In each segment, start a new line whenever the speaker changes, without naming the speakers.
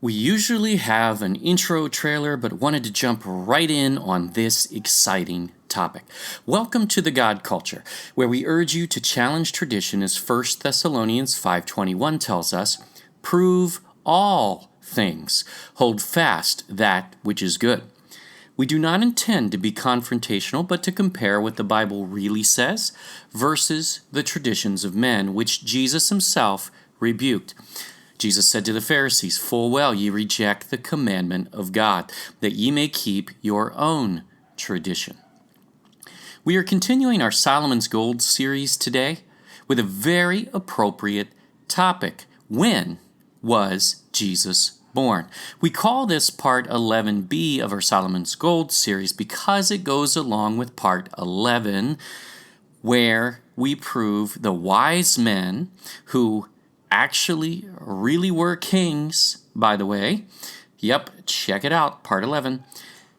We usually have an intro trailer, but wanted to jump right in on this exciting topic. Welcome to the God Culture, where we urge you to challenge tradition as 1 Thessalonians 5:21 tells us, prove all things, hold fast that which is good. We do not intend to be confrontational, but to compare what the Bible really says versus the traditions of men, which Jesus himself rebuked. Jesus said to the Pharisees, full well ye reject the commandment of God, that ye may keep your own tradition. We are continuing our Solomon's Gold series today with a very appropriate topic. When was Jesus born? We call this part 11b of our Solomon's Gold series because it goes along with part 11, where we prove the wise men who actually really were kings, by the way. Yep, check it out, part 11.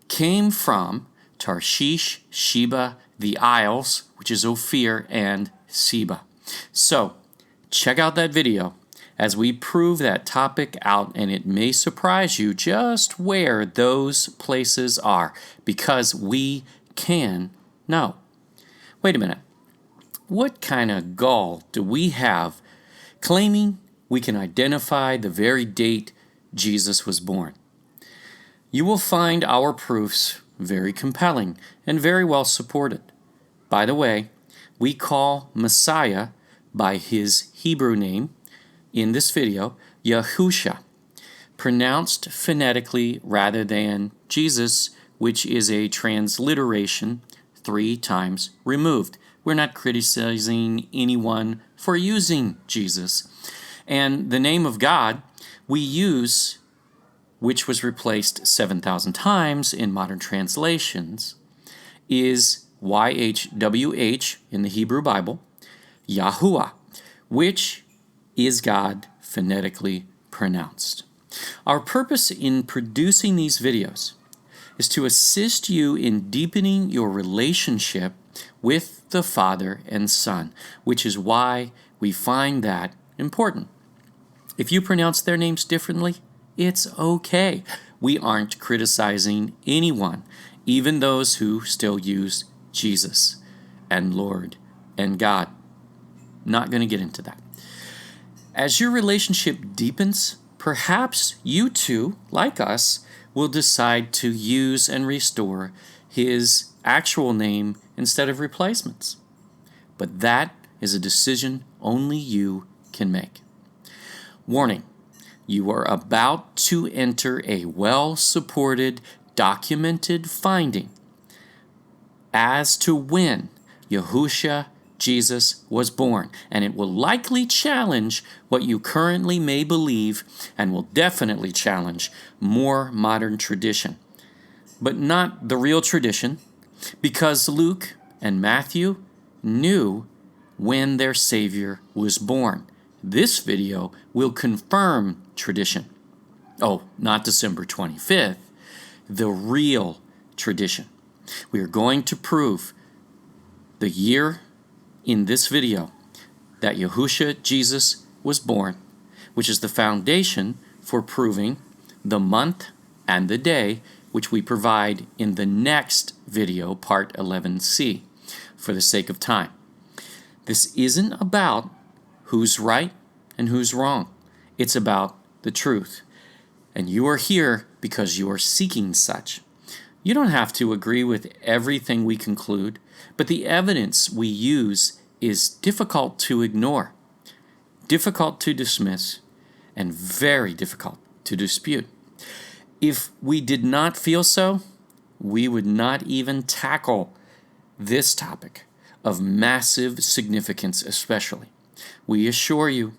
Came from Tarshish, Sheba, the Isles, which is Ophir, and Seba. So, check out that video as we prove that topic out, and it may surprise you just where those places are, because we can know. Wait a minute. What kind of gall do we have claiming we can identify the very date Jesus was born? You will find our proofs very compelling and very well supported. By the way, we call Messiah by his Hebrew name in this video, Yahusha, pronounced phonetically rather than Jesus, which is a transliteration 3 times removed. We're not criticizing anyone for using Jesus. And the name of God we use, which was replaced 7,000 times in modern translations, is YHWH in the Hebrew Bible, Yahuwah, which is God phonetically pronounced. Our purpose in producing these videos is to assist you in deepening your relationship with the Father and Son, which is why we find that important. If you pronounce their names differently, it's okay. We aren't criticizing anyone, even those who still use Jesus and Lord and God. Not going to get into that. As your relationship deepens, perhaps you too, like us, will decide to use and restore his actual name instead of replacements. But that is a decision only you can make. Warning, you are about to enter a well-supported, documented finding as to when Yahusha, Jesus, was born, and it will likely challenge what you currently may believe and will definitely challenge more modern tradition, but not the real tradition, because Luke and Matthew knew when their Savior was born. This video will confirm tradition. Oh, not December 25th, the real tradition. We are going to prove the year in this video that Yahusha, Jesus, was born, which is the foundation for proving the month and the day, which we provide in the next video, part 11c, for the sake of time. This isn't about who's right and who's wrong. It's about the truth. And you are here because you are seeking such. You don't have to agree with everything we conclude, but the evidence we use is difficult to ignore, difficult to dismiss, and very difficult to dispute. If we did not feel so, we would not even tackle this topic of massive significance especially. We assure you,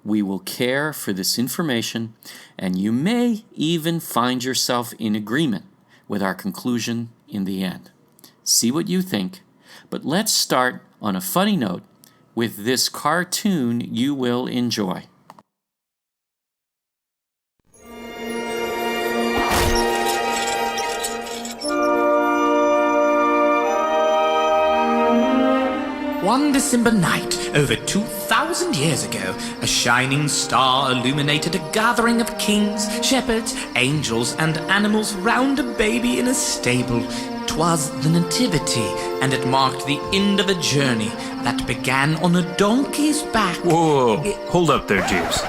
we will care for this information, and you may even find yourself in agreement with our conclusion in the end. See what you think, but let's start on a funny note with this cartoon you will enjoy.
One December night, over 2,000 years ago, a shining star illuminated a gathering of kings, shepherds, angels, and animals round a baby in a stable. 'Twas the Nativity, and it marked the end of a journey that began on a donkey's back.
Whoa, hold up there, Jeeves.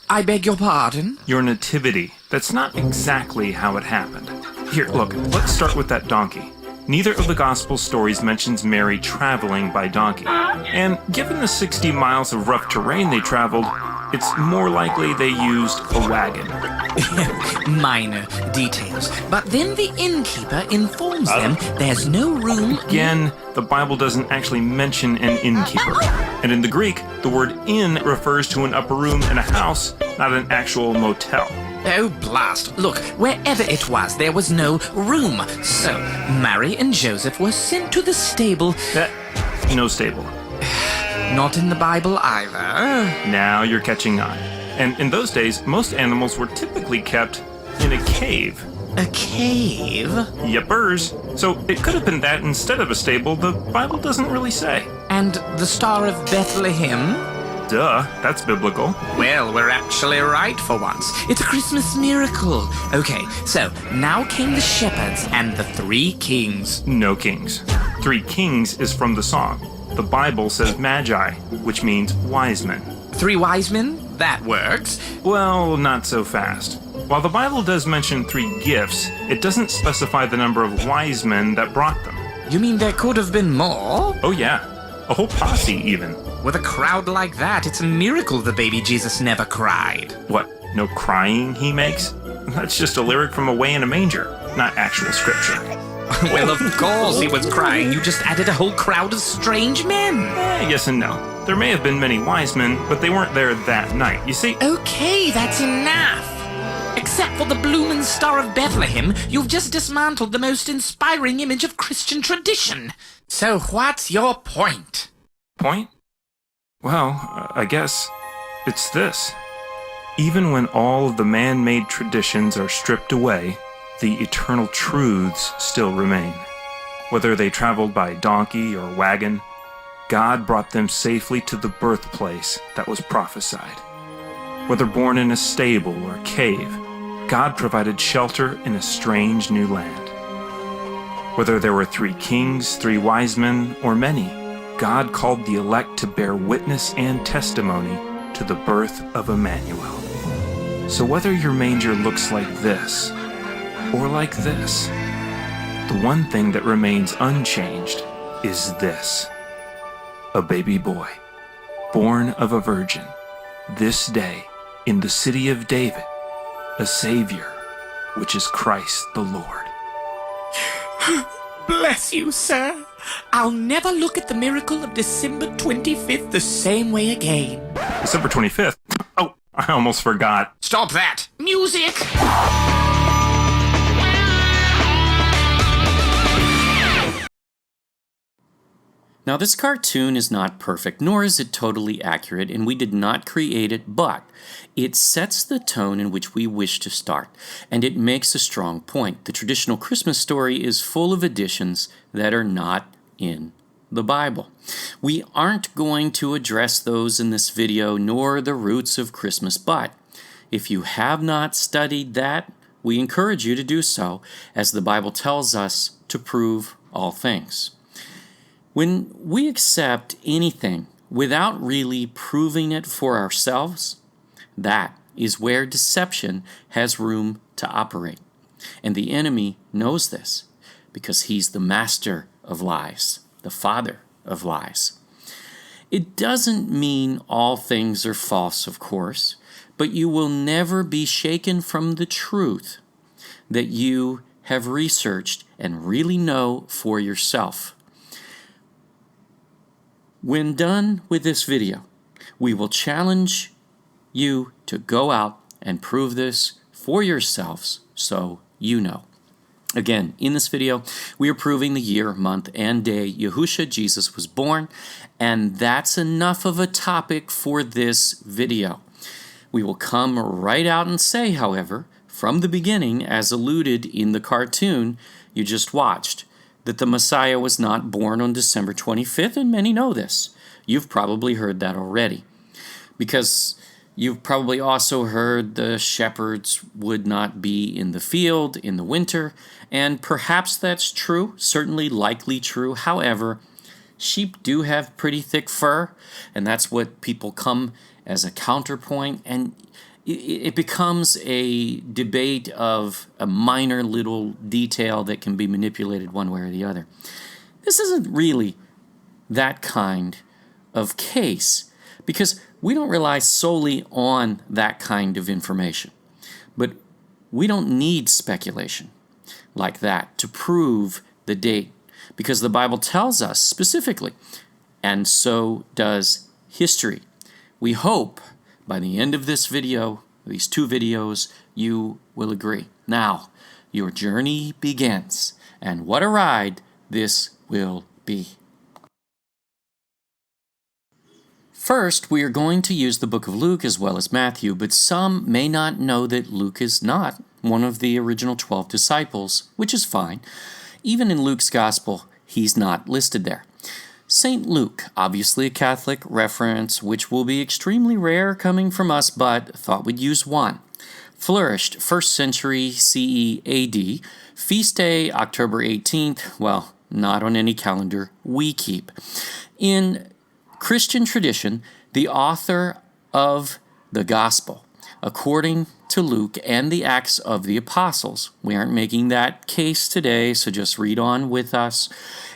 I beg your pardon?
Your nativity. That's not exactly how it happened. Here, look, let's start with that donkey. Neither of the gospel stories mentions Mary traveling by donkey. And given the 60 miles of rough terrain they traveled, it's more likely they used a wagon.
Minor details. But then the innkeeper informs them there's no room...
Again, the Bible doesn't actually mention an innkeeper. And in the Greek, the word inn refers to an upper room in a house, not an actual motel.
Oh, blast. Look, wherever it was, there was no room. So, Mary and Joseph were sent to the stable.
No stable.
Not in the Bible either.
Now you're catching on. And in those days, most animals were typically kept in a cave.
A cave?
Yepers. So it could have been that instead of a stable. The Bible doesn't really say.
And the Star of Bethlehem?
Duh, that's biblical.
Well, we're actually right for once. It's a Christmas miracle. Okay, so now came the shepherds and the 3 kings.
No kings. 3 kings is from the song. The Bible says magi, which means wise men.
3 wise men? That works.
Well, not so fast. While the Bible does mention 3 gifts, it doesn't specify the number of wise men that brought them.
You mean there could have been more?
Oh yeah, a whole posse even.
With a crowd like that, it's a miracle the baby Jesus never cried.
What, no crying he makes? That's just a lyric from Away in a Manger, not actual scripture.
Well, of course he was crying. You just added a whole crowd of strange men.
Yes and no. There may have been many wise men, but they weren't there that night, you see?
Okay, that's enough. Except for the bloomin' Star of Bethlehem, you've just dismantled the most inspiring image of Christian tradition. So what's your point?
Point? Well, I guess it's this. Even when all of the man-made traditions are stripped away, the eternal truths still remain. Whether they traveled by donkey or wagon, God brought them safely to the birthplace that was prophesied. Whether born in a stable or cave, God provided shelter in a strange new land. Whether there were 3 kings, 3 wise men, or many, God called the elect to bear witness and testimony to the birth of Emmanuel. So whether your manger looks like this, or like this, the one thing that remains unchanged is this: a baby boy, born of a virgin, this day in the city of David, a Savior, which is Christ the Lord.
Bless you, sir. I'll never look at the miracle of December 25th the same way again.
December 25th? Oh, I almost forgot.
Stop that! Music!
Now, this cartoon is not perfect, nor is it totally accurate, and we did not create it, but it sets the tone in which we wish to start, and it makes a strong point. The traditional Christmas story is full of additions that are not in the Bible. We aren't going to address those in this video, nor the roots of Christmas, but if you have not studied that, we encourage you to do so, as the Bible tells us to prove all things. When we accept anything without really proving it for ourselves, that is where deception has room to operate. And the enemy knows this because he's the master of lies, the father of lies. It doesn't mean all things are false, of course, but you will never be shaken from the truth that you have researched and really know for yourself. When done with this video, we will challenge you to go out and prove this for yourselves so you know. Again, in this video, we are proving the year, month, and day Yahusha, Jesus, was born, and that's enough of a topic for this video. We will come right out and say, however, from the beginning, as alluded in the cartoon you just watched, that the Messiah was not born on December 25th, and many know this. You've probably heard that already, because you've probably also heard the shepherds would not be in the field in the winter, and perhaps that's true, certainly likely true. However, sheep do have pretty thick fur, and that's what people come as a counterpoint, and it becomes a debate of a minor little detail that can be manipulated one way or the other. This isn't really that kind of case, because we don't rely solely on that kind of information. But we don't need speculation like that to prove the date, because the Bible tells us specifically, and so does history. We hope by the end of this video, these two videos, you will agree. Now, your journey begins, and what a ride this will be. First, we are going to use the book of Luke as well as Matthew, but some may not know that Luke is not one of the original 12 disciples, which is fine. Even in Luke's gospel, he's not listed there. St. Luke, obviously a Catholic reference, which will be extremely rare coming from us, but thought we'd use one. Flourished 1st century CE AD, feast day October 18th, well, not on any calendar we keep. In Christian tradition, the author of the Gospel, according to Luke and the Acts of the Apostles, we aren't making that case today, so just read on with us,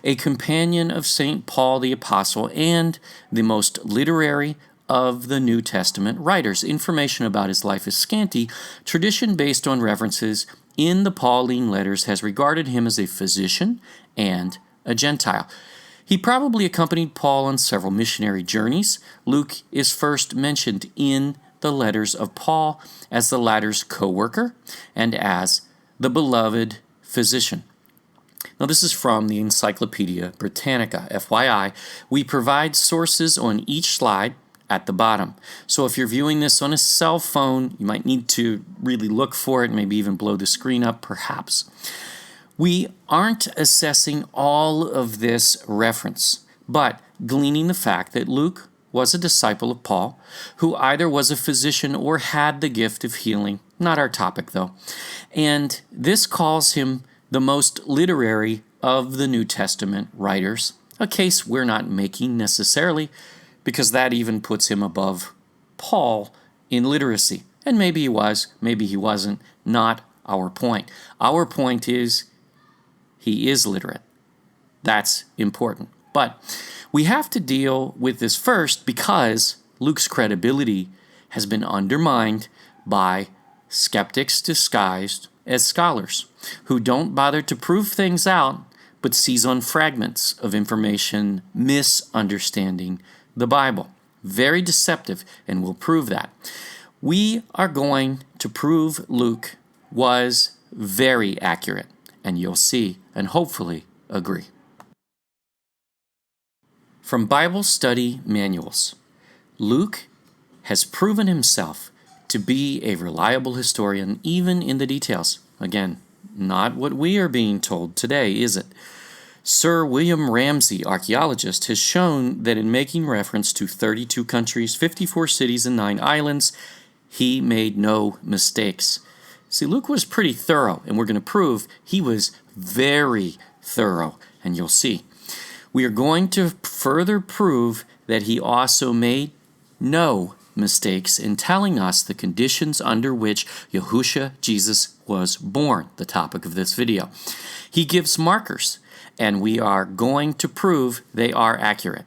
a companion of St. Paul the Apostle and the most literary of the New Testament writers. Information about his life is scanty. Tradition based on references in the Pauline letters has regarded him as a physician and a Gentile. He probably accompanied Paul on several missionary journeys. Luke is first mentioned in the letters of Paul as the latter's co-worker and as the beloved physician. Now, this is from the Encyclopedia Britannica. FYI, we provide sources on each slide at the bottom. So if you're viewing this on a cell phone, you might need to really look for it, maybe even blow the screen up, perhaps. We aren't assessing all of this reference, but gleaning the fact that Luke was a disciple of Paul, who either was a physician or had the gift of healing. Not our topic, though. And this calls him the most literary of the New Testament writers, a case we're not making necessarily, because that even puts him above Paul in literacy. And maybe he was, maybe he wasn't, not our point. Our point is he is literate. That's important. But we have to deal with this first because Luke's credibility has been undermined by skeptics disguised as scholars who don't bother to prove things out but seize on fragments of information misunderstanding the Bible. Very deceptive, and we'll prove that. We are going to prove Luke was very accurate, and you'll see and hopefully agree. From Bible study manuals, Luke has proven himself to be a reliable historian, even in the details. Again, not what we are being told today, is it? Sir William Ramsay, archaeologist, has shown that in making reference to 32 countries, 54 cities, and 9 islands, he made no mistakes. See, Luke was pretty thorough, and we're going to prove he was very thorough, and you'll see. We are going to further prove that he also made no mistakes in telling us the conditions under which Yahusha, Jesus, was born, the topic of this video. He gives markers, and we are going to prove they are accurate.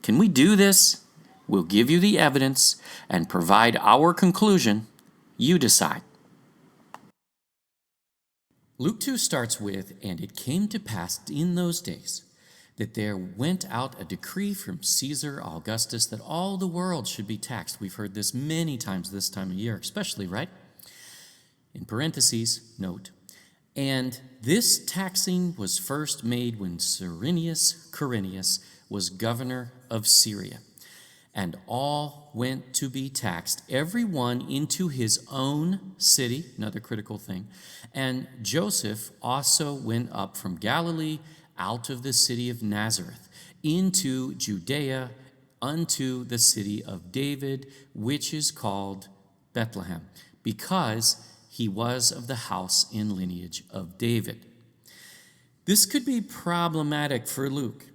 Can we do this? We'll give you the evidence and provide our conclusion. You decide. Luke 2 starts with, "And it came to pass in those days that there went out a decree from Caesar Augustus that all the world should be taxed." We've heard this many times this time of year, especially, right? In parentheses, note, "And this taxing was first made when CYRENIUS was governor of Syria. And all went to be taxed, every one into his own city," another critical thing, "and Joseph also went up from Galilee out of the city of Nazareth into Judea unto the city of David, which is called Bethlehem, because he was of the house and lineage of David. This could be problematic for Luke.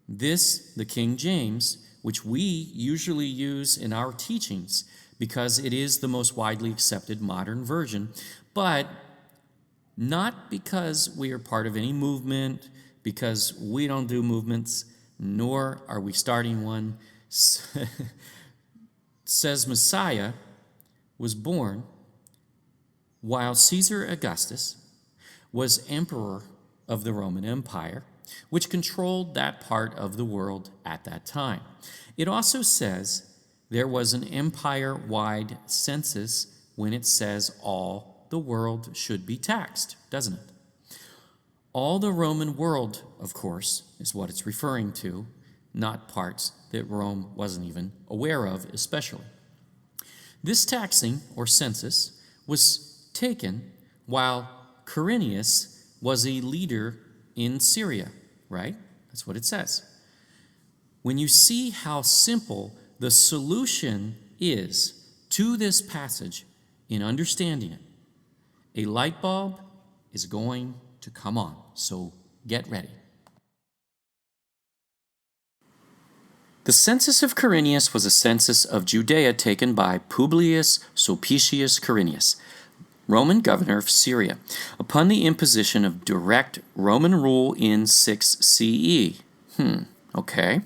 This, the King James, which we usually use in our teachings because it is the most widely accepted modern version, but not because we are part of any movement, because we don't do movements, nor are we starting one, says Messiah was born while Caesar Augustus was emperor of the Roman Empire, which controlled that part of the world at that time. It also says there was an empire-wide census when it says all the world should be taxed, doesn't it? All the Roman world, of course, is what it's referring to, not parts that Rome wasn't even aware of, especially. This taxing, or census, was taken while CYRENIUS was a leader in Syria, right? That's what it says. When you see how simple the solution is to this passage in understanding it, a light bulb is going to come on, so get ready. The census of Quirinius was a census of Judea taken by Publius Sulpicius Quirinius, Roman governor of Syria, upon the imposition of direct Roman rule in 6 CE. Okay.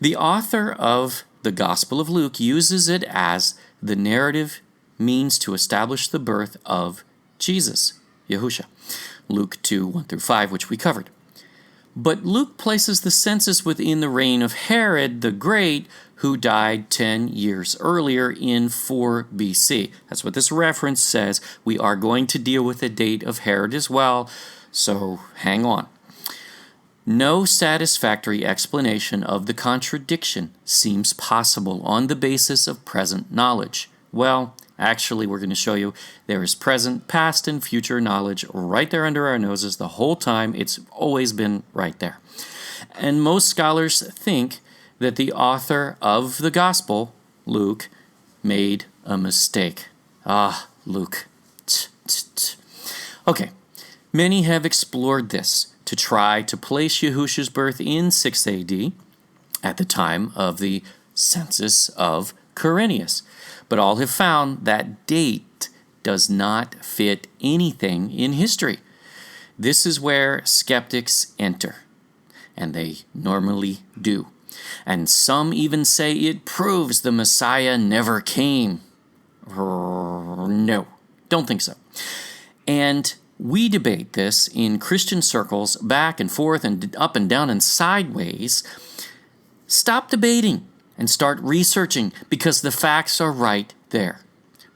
The author of the Gospel of Luke uses it as the narrative means to establish the birth of Jesus, Yahusha, Luke 2, 1 through 5, which we covered. But Luke places the census within the reign of Herod the Great, who died 10 years earlier in 4 BC. That's what this reference says. We are going to deal with the date of Herod as well, so hang on. No satisfactory explanation of the contradiction seems possible on the basis of present knowledge. Well, actually, we're going to show you there is present, past, and future knowledge right there under our noses the whole time. It's always been right there. And most scholars think that the author of the Gospel, Luke, made a mistake. Luke. Okay, many have explored this to try to place Yahusha's birth in 6 AD at the time of the census of Quirinius. But all have found that date does not fit anything in history. This is where skeptics enter, and they normally do. And some even say it proves the Messiah never came. No, don't think so. And we debate this in Christian circles back and forth and up and down and sideways. Stop debating and start researching, because the facts are right there.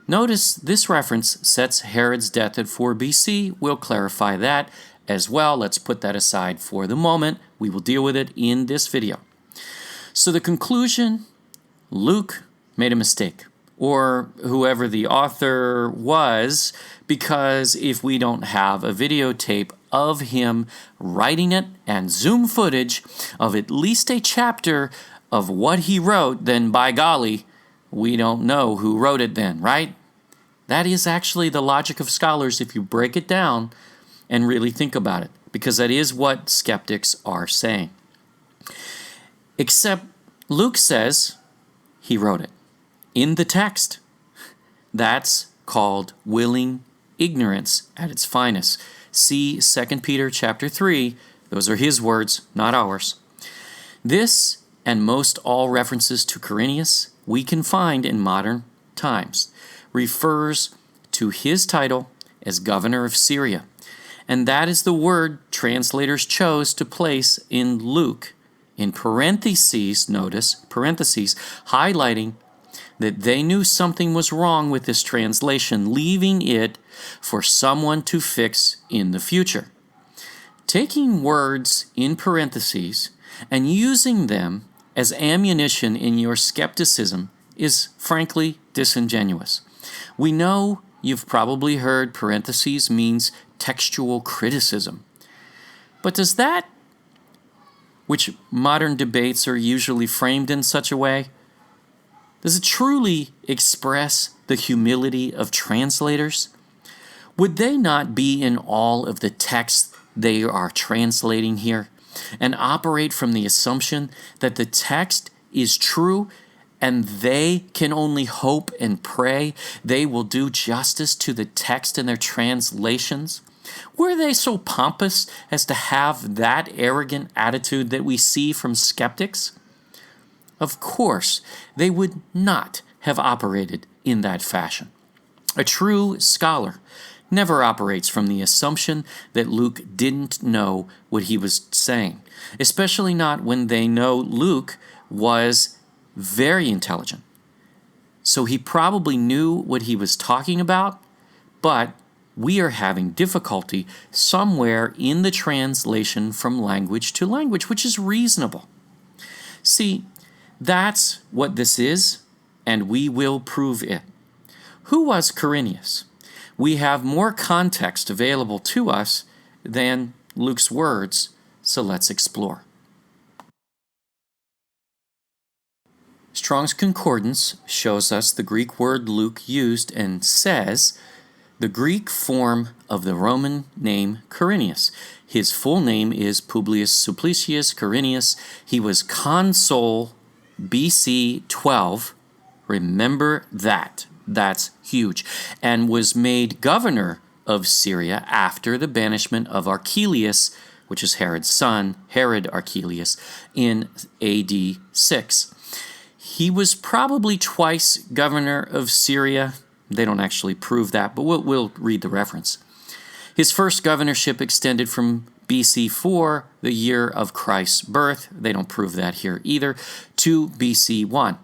Notice this reference sets Herod's death at 4 BC. We'll clarify that as well. Let's put that aside for the moment. We will deal with it in this video. So the conclusion, Luke made a mistake, or whoever the author was, because if we don't have a videotape of him writing it and Zoom footage of at least a chapter of what he wrote, then by golly, we don't know who wrote it then, right? That is actually the logic of scholars if you break it down and really think about it, because that is what skeptics are saying. Except Luke says he wrote it in the text. That's called willing ignorance at its finest. See 2 Peter chapter 3. Those are his words, not ours. This and most all references to Quirinius we can find in modern times refers to his title as governor of Syria. And that is the word translators chose to place in Luke in parentheses, notice, parentheses, highlighting that they knew something was wrong with this translation, leaving it for someone to fix in the future. Taking words in parentheses and using them as ammunition in your skepticism is frankly disingenuous. We know you've probably heard parentheses means textual criticism. But does that which modern debates are usually framed in such a way? Does it truly express the humility of translators? Would they not be in all of the text they are translating here and operate from the assumption that the text is true and they can only hope and pray they will do justice to the text in their translations? Were they so pompous as to have that arrogant attitude that we see from skeptics? Of course, they would not have operated in that fashion. A true scholar never operates from the assumption that Luke didn't know what he was saying, especially not when they know Luke was very intelligent. So he probably knew what he was talking about, but we are having difficulty somewhere in the translation from language to language, which is reasonable. See, that's what this is, and we will prove it. Who was CYRENIUS? We have more context available to us than Luke's words, so let's explore. Strong's Concordance shows us the Greek word Luke used and says the Greek form of the Roman name Quirinius. His full name is Publius Sulpicius Quirinius. He was consul BC 12. Remember that. That's huge. And was made governor of Syria after the banishment of Archelaus, which is Herod's son, Herod Archelaus, in AD 6. He was probably twice governor of Syria. They don't actually prove that, but we'll read the reference. His first governorship extended from BC 4, the year of Christ's birth, they don't prove that here either, to BC 1.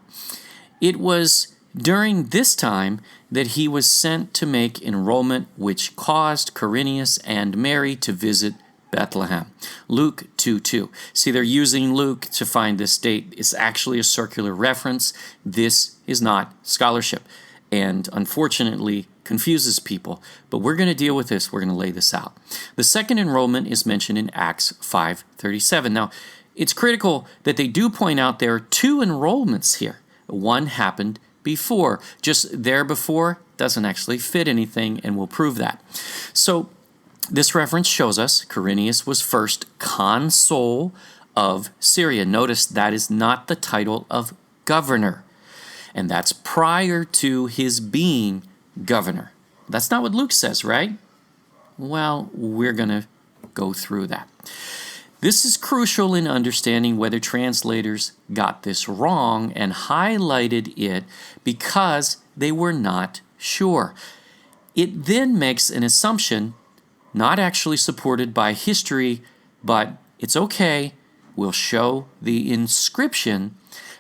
It was during this time that he was sent to make enrollment, which caused Quirinius and Mary to visit Bethlehem. Luke 2:2. See, they're using Luke to find this date. It's actually a circular reference. This is not scholarship, and unfortunately confuses people. But we're going to deal with this. We're going to lay this out. The second enrollment is mentioned in Acts 5:37. Now, it's critical that they do point out there are two enrollments here. One happened before. Just there before doesn't actually fit anything, and we'll prove that. So this reference shows us Quirinius was first consul of Syria. Notice that is not the title of governor, and that's prior to his being governor. That's not what Luke says, right? Well, we're going to go through that. This is crucial in understanding whether translators got this wrong and highlighted it because they were not sure. It then makes an assumption not actually supported by history, but it's okay. We'll show the inscription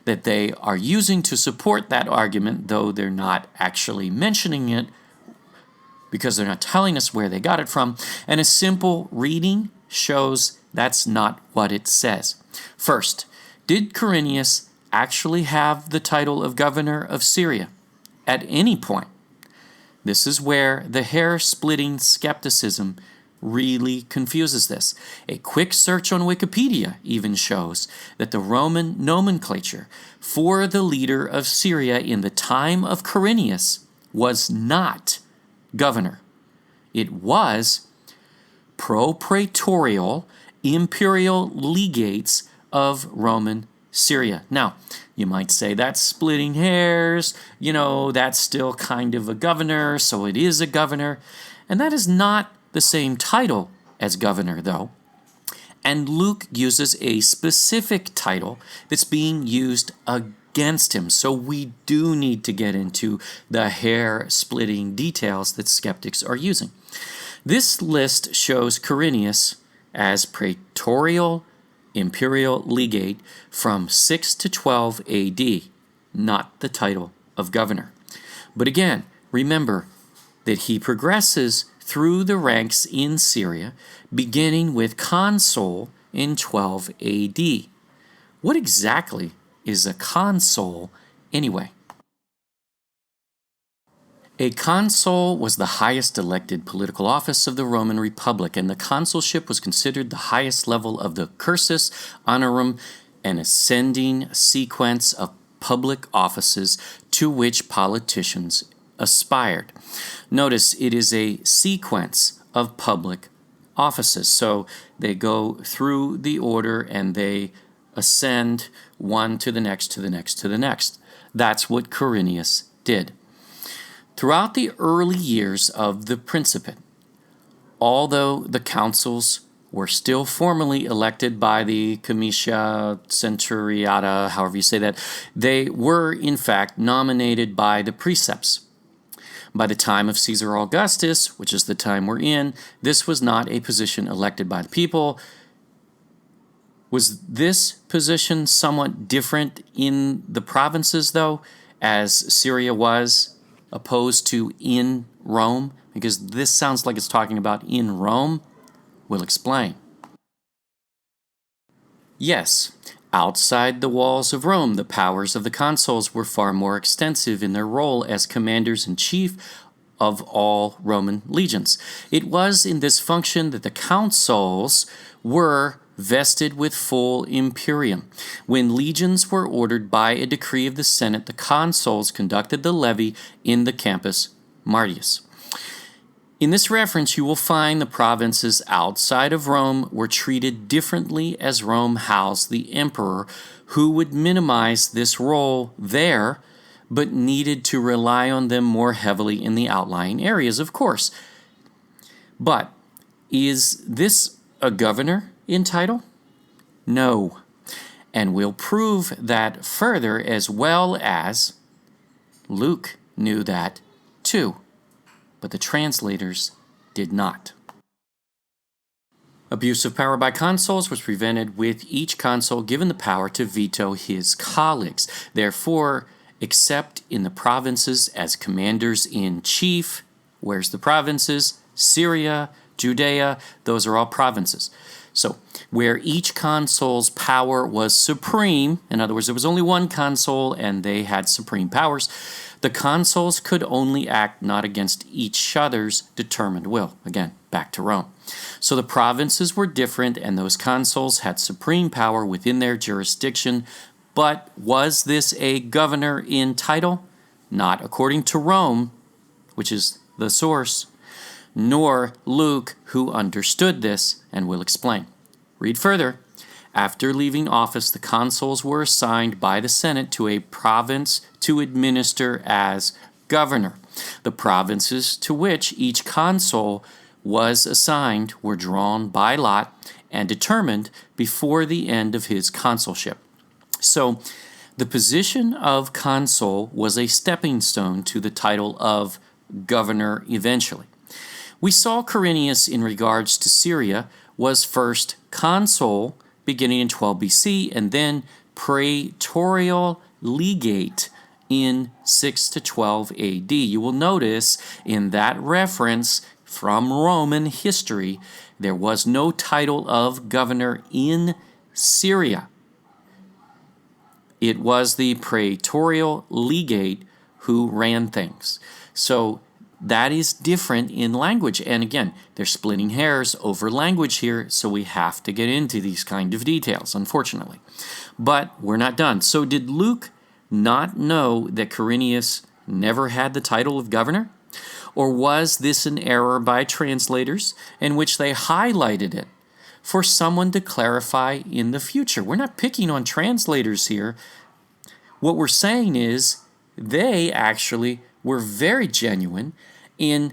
that they are using to support that argument, though they're not actually mentioning it because they're not telling us where they got it from. And a simple reading shows that's not what it says. First, did Quirinius actually have the title of governor of Syria at any point? This is where the hair-splitting skepticism really confuses this. A quick search on Wikipedia even shows that the Roman nomenclature for the leader of Syria in the time of Quirinius was not governor. It was propraetorial imperial legates of Roman Syria. Now, you might say that's splitting hairs, that's still kind of a governor, so it is a governor. And that is not the same title as governor, though. And Luke uses a specific title that's being used against him. So we do need to get into the hair-splitting details that skeptics are using. This list shows Quirinius as praetorial imperial legate from 6 to 12 AD, not the title of governor. But again, remember that he progresses through the ranks in Syria, beginning with consul in 12 AD. What exactly is a consul anyway? A consul was the highest elected political office of the Roman Republic, and the consulship was considered the highest level of the cursus honorum, an ascending sequence of public offices to which politicians aspired. Notice it is a sequence of public offices. So they go through the order and they ascend one to the next, to the next, to the next. That's what CYRENIUS did. Throughout the early years of the Principate, although the consuls were still formally elected by the Comitia Centuriata, however you say that, they were in fact nominated by the Princeps. By the time of Caesar Augustus, which is the time we're in, this was not a position elected by the people. Was this position somewhat different in the provinces, though, as Syria was, opposed to in Rome? Because this sounds like it's talking about in Rome. We'll explain. Yes, outside the walls of Rome, the powers of the consuls were far more extensive in their role as commanders-in-chief of all Roman legions. It was in this function that the consuls were vested with full imperium. When legions were ordered by a decree of the Senate, the consuls conducted the levy in the Campus Martius. In this reference, you will find the provinces outside of Rome were treated differently as Rome housed the emperor, who would minimize this role there, but needed to rely on them more heavily in the outlying areas, of course. But is this a governor in title? No. And we'll prove that further, as well as Luke knew that too. But the translators did not. Abuse of power by consuls was prevented with each consul given the power to veto his colleagues. Therefore, except in the provinces as commanders-in-chief, where's the provinces? Syria, Judea, those are all provinces. So, where each consul's power was supreme, in other words, there was only one consul and they had supreme powers, the consuls could only act not against each other's determined will. Again, back to Rome. So the provinces were different and those consuls had supreme power within their jurisdiction. But was this a governor in title? Not according to Rome, which is the source, nor Luke, who understood this and will explain. Read further. After leaving office, the consuls were assigned by the Senate to a province to administer as governor. The provinces to which each consul was assigned were drawn by lot and determined before the end of his consulship. So, the position of consul was a stepping stone to the title of governor eventually. We saw CYRENIUS in regards to Syria was first consul beginning in 12 BC and then praetorial legate in 6 to 12 AD. You will notice in that reference from Roman history, there was no title of governor in Syria. It was the praetorial legate who ran things. So that is different in language. And again, they're splitting hairs over language here, so we have to get into these kind of details, unfortunately. But we're not done. So did Luke not know that CYRENIUS never had the title of governor? Or was this an error by translators in which they highlighted it for someone to clarify in the future? We're not picking on translators here. What we're saying is they actually were very genuine in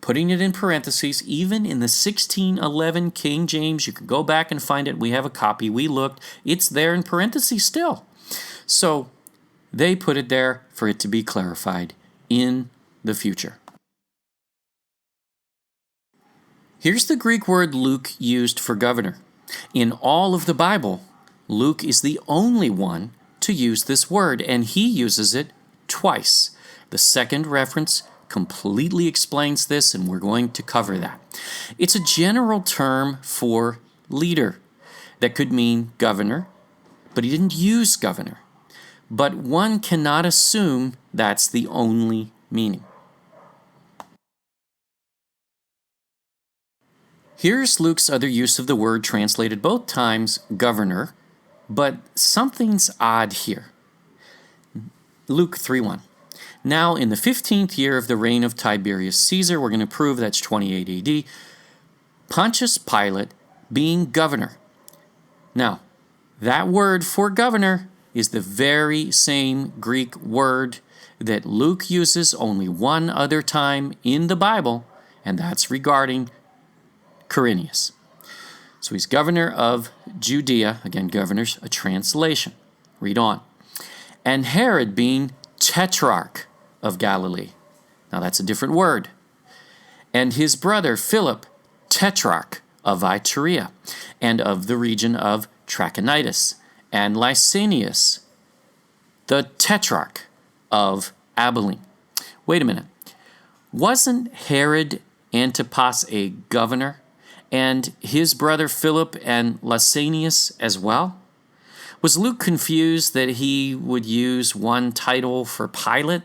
putting it in parentheses, even in the 1611 King James. You can go back and find it. We have a copy. We looked. It's there in parentheses still. So they put it there for it to be clarified in the future. Here's the Greek word Luke used for governor. In all of the Bible, Luke is the only one to use this word, and he uses it twice. The second reference completely explains this, and we're going to cover that. It's a general term for leader that could mean governor, but he didn't use governor. But one cannot assume that's the only meaning. Here's Luke's other use of the word translated both times governor, but something's odd here. Luke 3:1. Now, in the 15th year of the reign of Tiberius Caesar, we're going to prove that's 28 AD, Pontius Pilate being governor. Now, that word for governor is the very same Greek word that Luke uses only one other time in the Bible, and that's regarding CYRENIUS. So he's governor of Judea. Again, governor's a translation. Read on. And Herod being tetrarch of Galilee. Now that's a different word. And his brother Philip, tetrarch of Iturea, and of the region of Trachonitis, and Lysanias, the tetrarch of Abilene. Wait a minute. Wasn't Herod Antipas a governor, and his brother Philip and Lysanias as well? Was Luke confused that he would use one title for Pilate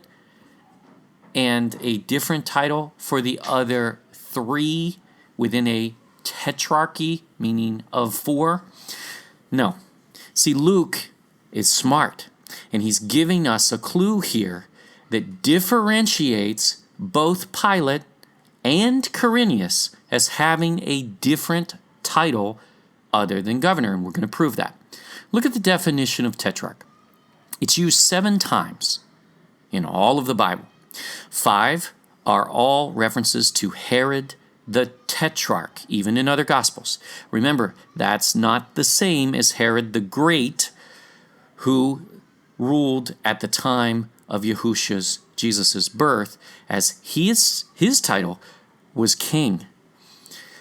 and a different title for the other three within a tetrarchy, meaning of four? No. See, Luke is smart, and he's giving us a clue here that differentiates both Pilate and CYRENIUS as having a different title other than governor, and we're going to prove that. Look at the definition of tetrarch. It's used 7 times in all of the Bible. 5 are all references to Herod the Tetrarch, even in other Gospels. Remember, that's not the same as Herod the Great, who ruled at the time of Yahusha's, Jesus' birth, as his title was king.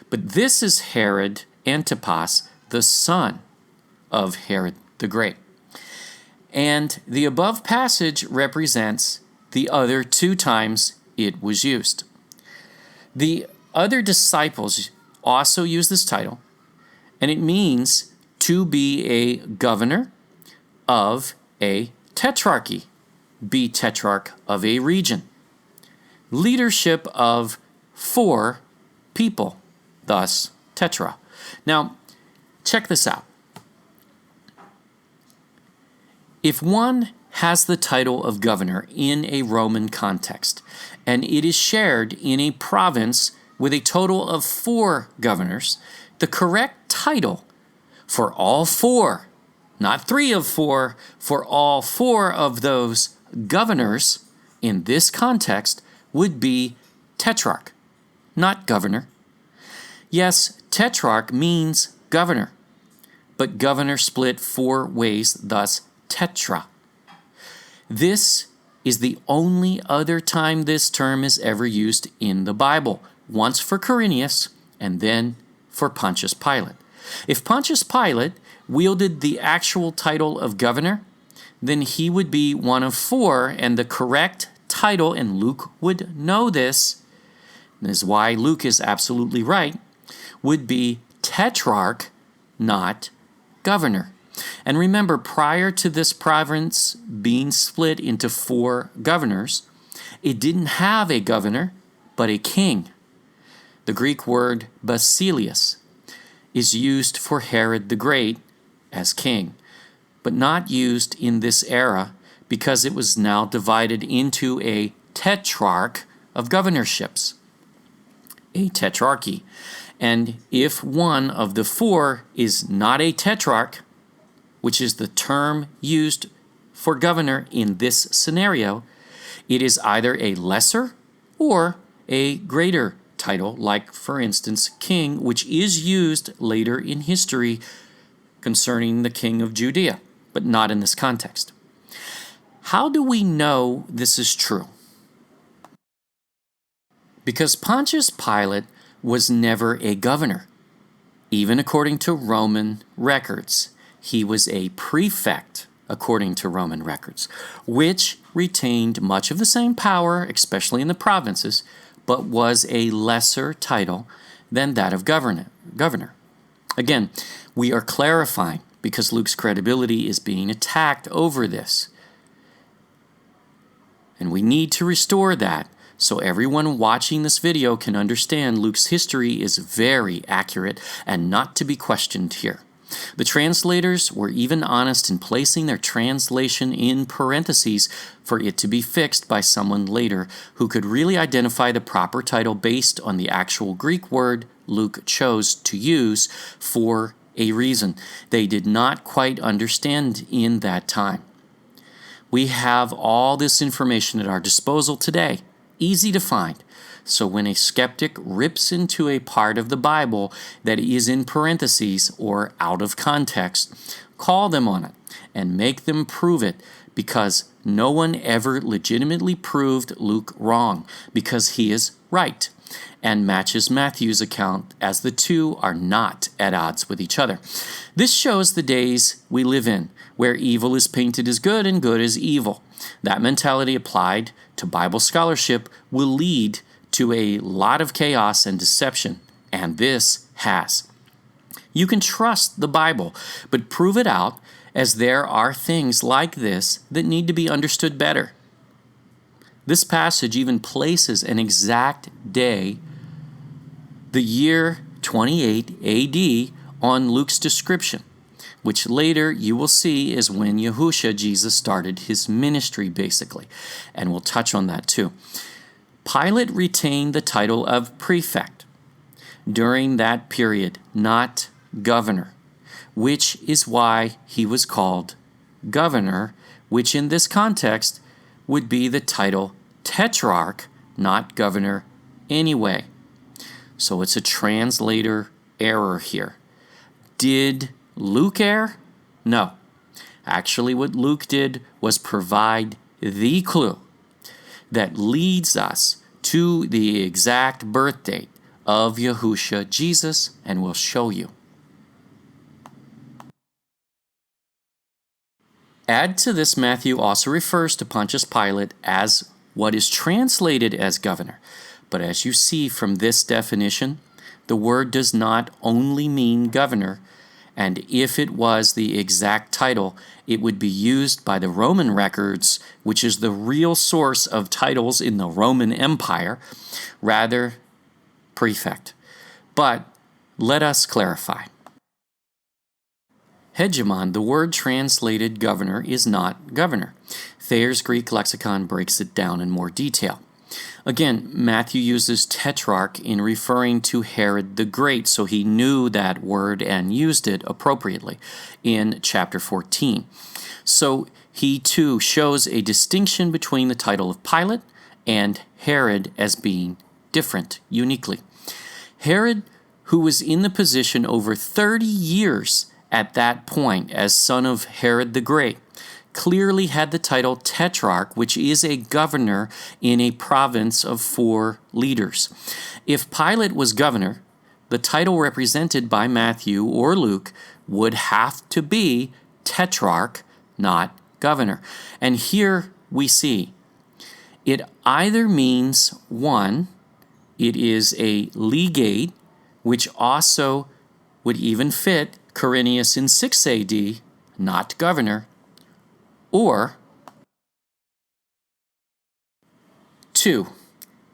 But this is Herod Antipas, the son of Herod the Great. And the above passage represents the other 2 times it was used. The other disciples also use this title, and it means to be a governor of a tetrarchy, be tetrarch of a region, leadership of 4 people, thus tetra. Now, check this out. If one has the title of governor in a Roman context, and it is shared in a province with a total of 4 governors, the correct title for all 4, not 3 of 4, for all 4 of those governors in this context would be tetrarch, not governor. Yes, tetrarch means governor, but governor split 4 ways, thus tetra. This is the only other time this term is ever used in the Bible, once for CYRENIUS and then for Pontius Pilate. If Pontius Pilate wielded the actual title of governor, then he would be one of 4, and the correct title, and Luke would know this, and this is why Luke is absolutely right, would be tetrarch, not governor. And remember, prior to this province being split into 4 governors, it didn't have a governor, but a king. The Greek word basileus is used for Herod the Great as king, but not used in this era because it was now divided into a tetrarch of governorships, a tetrarchy. And if one of the 4 is not a tetrarch, which is the term used for governor in this scenario, it is either a lesser or a greater title, like, for instance, king, which is used later in history concerning the king of Judea, but not in this context. How do we know this is true? Because Pontius Pilate was never a governor. Even according to Roman records, he was a prefect, according to Roman records, which retained much of the same power, especially in the provinces, but was a lesser title than that of governor. Again, we are clarifying because Luke's credibility is being attacked over this. And we need to restore that So everyone watching this video can understand Luke's history is very accurate and not to be questioned here. The translators were even honest in placing their translation in parentheses for it to be fixed by someone later who could really identify the proper title based on the actual Greek word Luke chose to use for a reason they did not quite understand in that time. We have all this information at our disposal today, easy to find. So when a skeptic rips into a part of the Bible that is in parentheses or out of context, call them on it and make them prove it, because no one ever legitimately proved Luke wrong, because he is right and matches Matthew's account, as the two are not at odds with each other. This shows the days we live in, where evil is painted as good and good as evil. That mentality applied to Bible scholarship will lead to a lot of chaos and deception, and this has. You can trust the Bible, but prove it out, as there are things like this that need to be understood better. This passage even places an exact day, the year 28 AD, on Luke's description, which later you will see is when Yahusha, Jesus, started his ministry, basically, and we'll touch on that too. Pilate retained the title of prefect during that period, not governor, which is why he was called governor, which in this context would be the title tetrarch, not governor anyway. So it's a translator error here. Did Luke err? No. Actually, what Luke did was provide the clue that leads us to the exact birth date of Yahusha, Jesus, and we'll show you. Add to this, Matthew also refers to Pontius Pilate as what is translated as governor. But as you see from this definition, the word does not only mean governor, and if it was the exact title, it would be used by the Roman records, which is the real source of titles in the Roman Empire, rather prefect. But let us clarify. Hegemon, the word translated governor, is not governor. Thayer's Greek lexicon breaks it down in more detail. Again, Matthew uses tetrarch in referring to Herod the Great, so he knew that word and used it appropriately in chapter 14. So he too shows a distinction between the title of Pilate and Herod as being different uniquely. Herod, who was in the position over 30 years at that point as son of Herod the Great, clearly had the title tetrarch, which is a governor in a province of 4 leaders. If Pilate was governor, the title represented by Matthew or Luke would have to be tetrarch, not governor. And here we see it either means, one, it is a legate, which also would even fit CYRENIUS in 6 AD, not governor, or 2,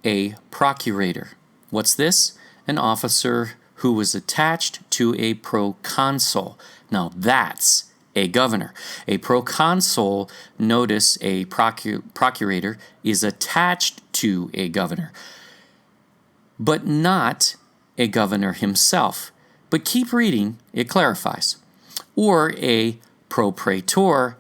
a procurator. What's this? An officer who was attached to a proconsul. Now that's a governor. A proconsul, notice a procurator, is attached to a governor, but not a governor himself. But keep reading, it clarifies. Or a propraetor,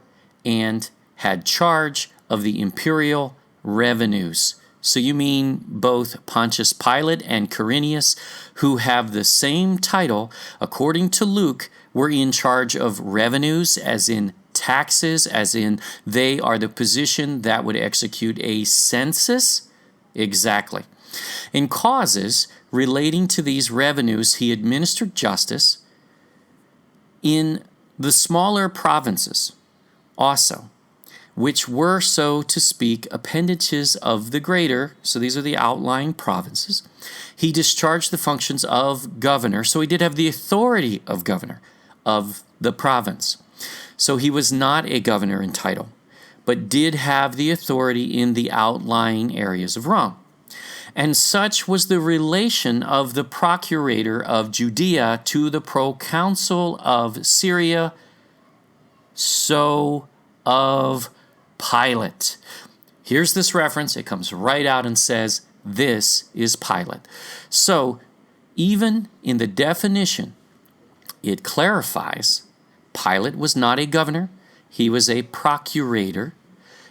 and had charge of the imperial revenues. So you mean both Pontius Pilate and CYRENIUS, who have the same title, according to Luke, were in charge of revenues, as in taxes, as in they are the position that would execute a census? Exactly. In causes relating to these revenues, he administered justice in the smaller provinces also, which were, so to speak, appendages of the greater, so these are the outlying provinces. He discharged the functions of governor, so he did have the authority of governor of the province. So he was not a governor in title, but did have the authority in the outlying areas of Rome. And such was the relation of the procurator of Judea to the proconsul of Syria, so of Pilate. Here's this reference. It comes right out and says, this is Pilate. So even in the definition, it clarifies Pilate was not a governor. He was a procurator.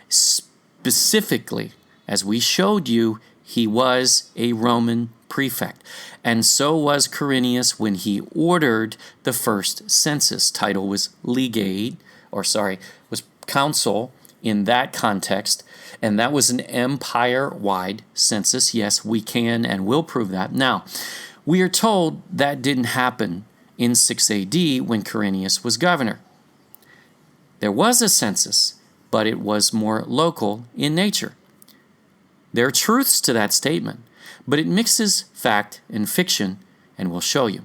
Specifically, as we showed you, he was a Roman prefect. And so was Quirinius when he ordered the first census. Title was legate, was consul in that context. And that was an empire-wide census. Yes, we can and will prove that. Now, we are told that didn't happen in 6 AD when Quirinius was governor. There was a census, but it was more local in nature. There are truths to that statement, but it mixes fact and fiction, and we'll show you.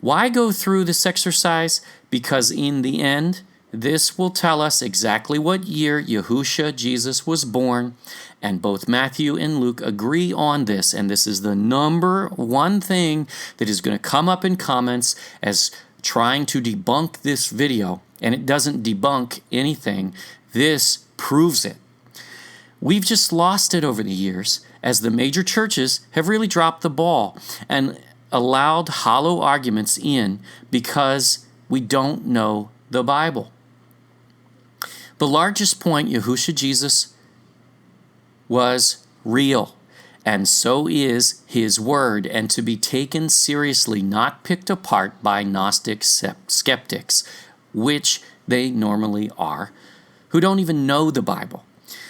Why go through this exercise? Because in the end, this will tell us exactly what year Yahusha, Jesus, was born, and both Matthew and Luke agree on this, and this is the number one thing that is going to come up in comments as trying to debunk this video, and it doesn't debunk anything. This proves it. We've just lost it over the years as the major churches have really dropped the ball and allowed hollow arguments in because we don't know the Bible. The largest point, Yahusha Jesus was real, and so is his word, and to be taken seriously, not picked apart by Gnostic skeptics, which they normally are, who don't even know the Bible.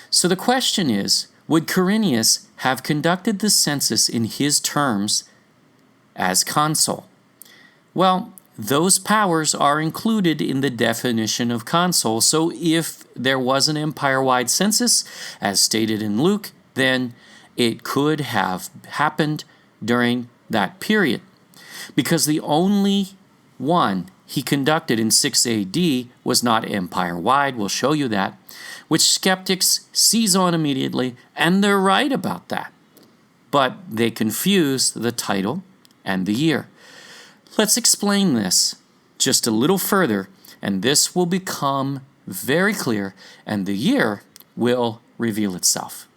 So the question is, would Quirinius have conducted the census in his terms as consul? Well, those powers are included in the definition of consul, so if there was an empire-wide census, as stated in Luke, then it could have happened during that period. Because the only one he conducted in 6 AD was not empire-wide, we'll show you that, which skeptics seize on immediately, and they're right about that. But they confuse the title and the year. Let's explain this just a little further, and this will become very clear, and the year will reveal itself.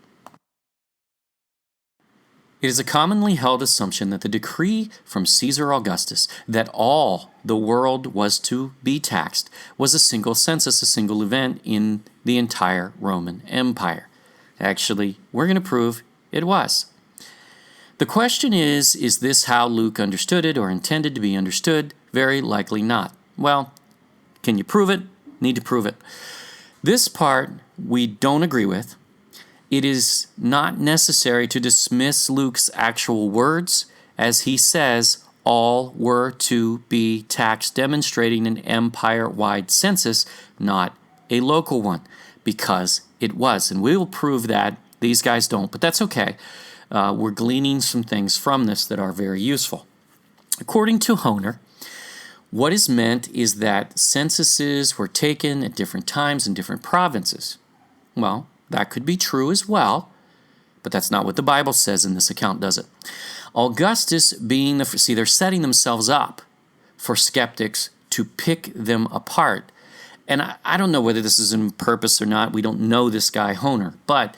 It is a commonly held assumption that the decree from Caesar Augustus that all the world was to be taxed was a single census, a single event in the entire Roman Empire. Actually, we're going to prove it was. The question is this how Luke understood it or intended to be understood? Very likely not. Well, can you prove it? Need to prove it. This part we don't agree with. It is not necessary to dismiss Luke's actual words, as he says all were to be taxed, demonstrating an empire-wide census, not a local one, because it was. And we will prove that. These guys don't, but that's okay. We're gleaning some things from this that are very useful. According to Honer, what is meant is that censuses were taken at different times in different provinces. Well, that could be true as well, but that's not what the Bible says in this account, does it? Augustus being they're setting themselves up for skeptics to pick them apart. And I don't know whether this is on purpose or not. We don't know this guy, Honer, but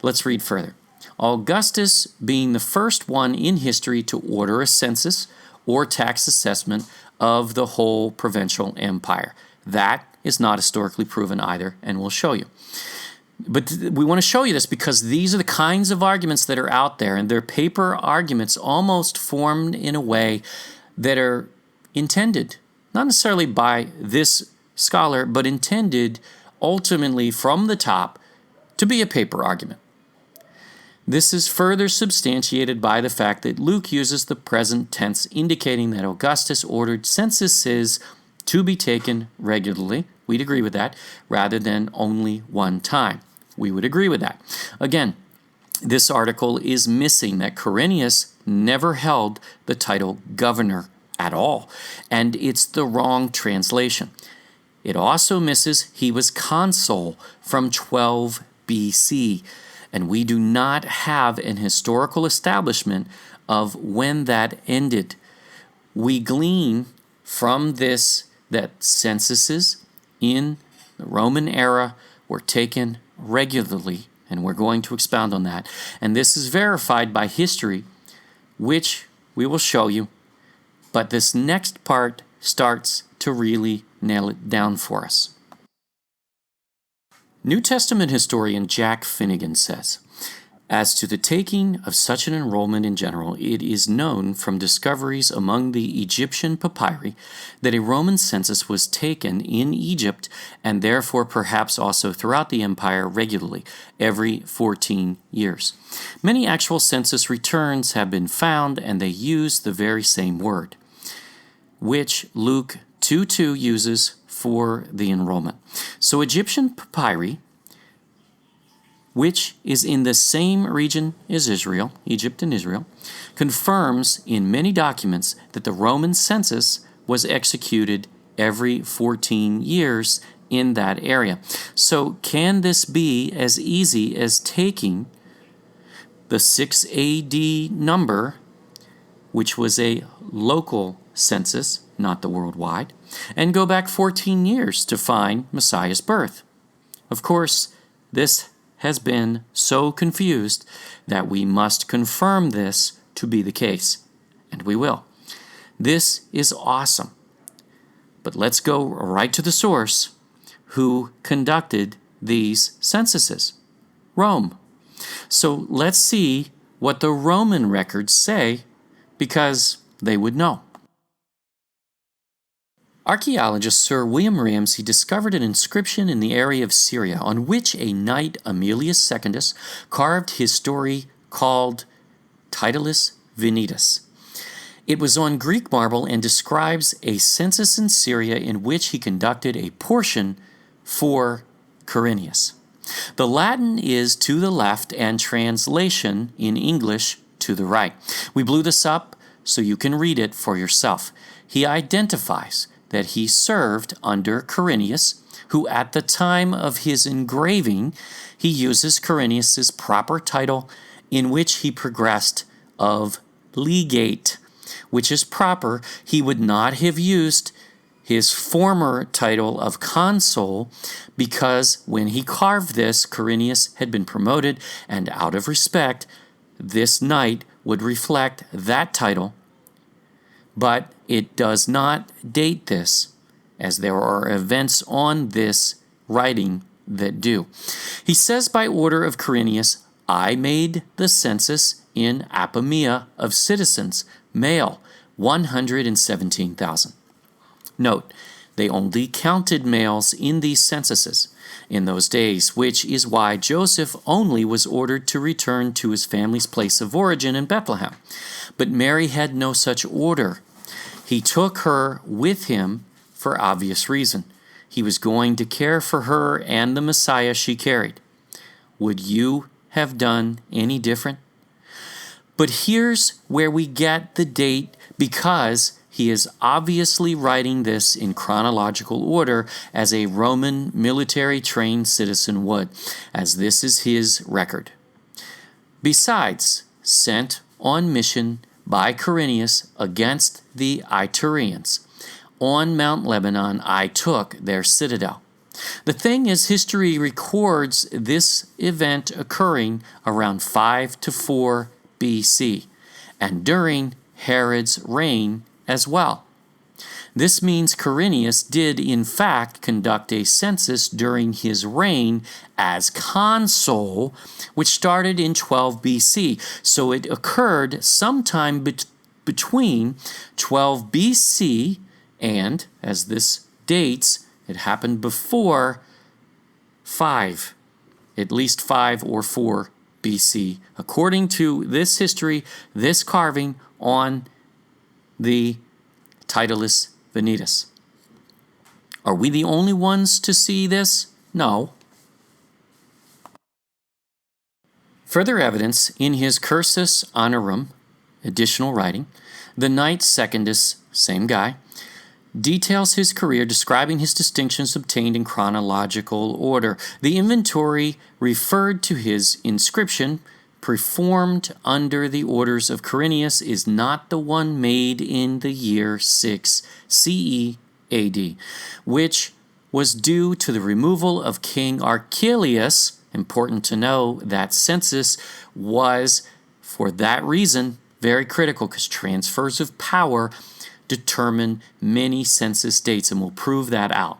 let's read further. Augustus being the first one in history to order a census or tax assessment of the whole provincial empire. That is not historically proven either, and we'll show you. But we want to show you this because these are the kinds of arguments that are out there, and they're paper arguments almost formed in a way that are intended, not necessarily by this scholar, but intended ultimately from the top to be a paper argument. This is further substantiated by the fact that Luke uses the present tense, indicating that Augustus ordered censuses to be taken regularly. We'd agree with that, rather than only one time. We would agree with that. Again, this article is missing that Quirinius never held the title governor at all, and it's the wrong translation. It also misses he was consul from 12 BC. and we do not have an historical establishment of when that ended. We glean from this that censuses in the Roman era were taken regularly, and we're going to expound on that. And this is verified by history, which we will show you. But this next part starts to really nail it down for us. New Testament historian Jack Finnegan says, as to the taking of such an enrollment in general, it is known from discoveries among the Egyptian papyri that a Roman census was taken in Egypt and therefore perhaps also throughout the empire regularly, every 14 years. Many actual census returns have been found, and they use the very same word, which Luke 2:2 uses for the enrollment. So Egyptian papyri, which is in the same region as Israel, Egypt and Israel, confirms in many documents that the Roman census was executed every 14 years in that area. So can this be as easy as taking the 6 AD number, which was a local census, not the worldwide, and go back 14 years to find Messiah's birth? Of course, this has been so confused that we must confirm this to be the case, and we will. This is awesome. But let's go right to the source. Who conducted these censuses? Rome. So let's see what the Roman records say, because they would know. Archaeologist Sir William Ramsay discovered an inscription in the area of Syria on which a knight Aemilius Secundus carved his story called Titulus Venitus. It was on Greek marble and describes a census in Syria in which he conducted a portion for CYRENIUS. The Latin is to the left and translation in English to the right. We blew this up so you can read it for yourself. He identifies that he served under CYRENIUS, who at the time of his engraving, he uses CYRENIUS's proper title, in which he progressed of legate, which is proper. He would not have used his former title of consul, because when he carved this, CYRENIUS had been promoted, and out of respect, this knight would reflect that title. But it does not date this, as there are events on this writing that do. He says, by order of CYRENIUS, I made the census in Apamea of citizens, male, 117,000. Note, they only counted males in these censuses in those days, which is why Joseph only was ordered to return to his family's place of origin in Bethlehem. But Mary had no such order. He took her with him for obvious reason. He was going to care for her and the Messiah she carried. Would you have done any different? But here's where we get the date, because he is obviously writing this in chronological order as a Roman military-trained citizen would, as this is his record. Besides, sent on mission by CYRENIUS against the Itureans. On Mount Lebanon I took their citadel. The thing is, history records this event occurring around 5 to 4 BC, and during Herod's reign as well. This means CYRENIUS did in fact conduct a census during his reign as consul, which started in 12 BC. So it occurred sometime between 12 BC and, as this dates, it happened before 5, at least 5 or 4 BC, according to this history, this carving on the Titulus Venitus. Are we the only ones to see this? No. Further evidence in his Cursus Honorum, additional writing, the knight Secundus, same guy, details his career, describing his distinctions obtained in chronological order. The inventory referred to his inscription, performed under the orders of Quirinius, is not the one made in the year 6 CE AD, which was due to the removal of King Archelaus. Important to know that census was, for that reason, very critical, because transfers of power determine many census dates, and we'll prove that out.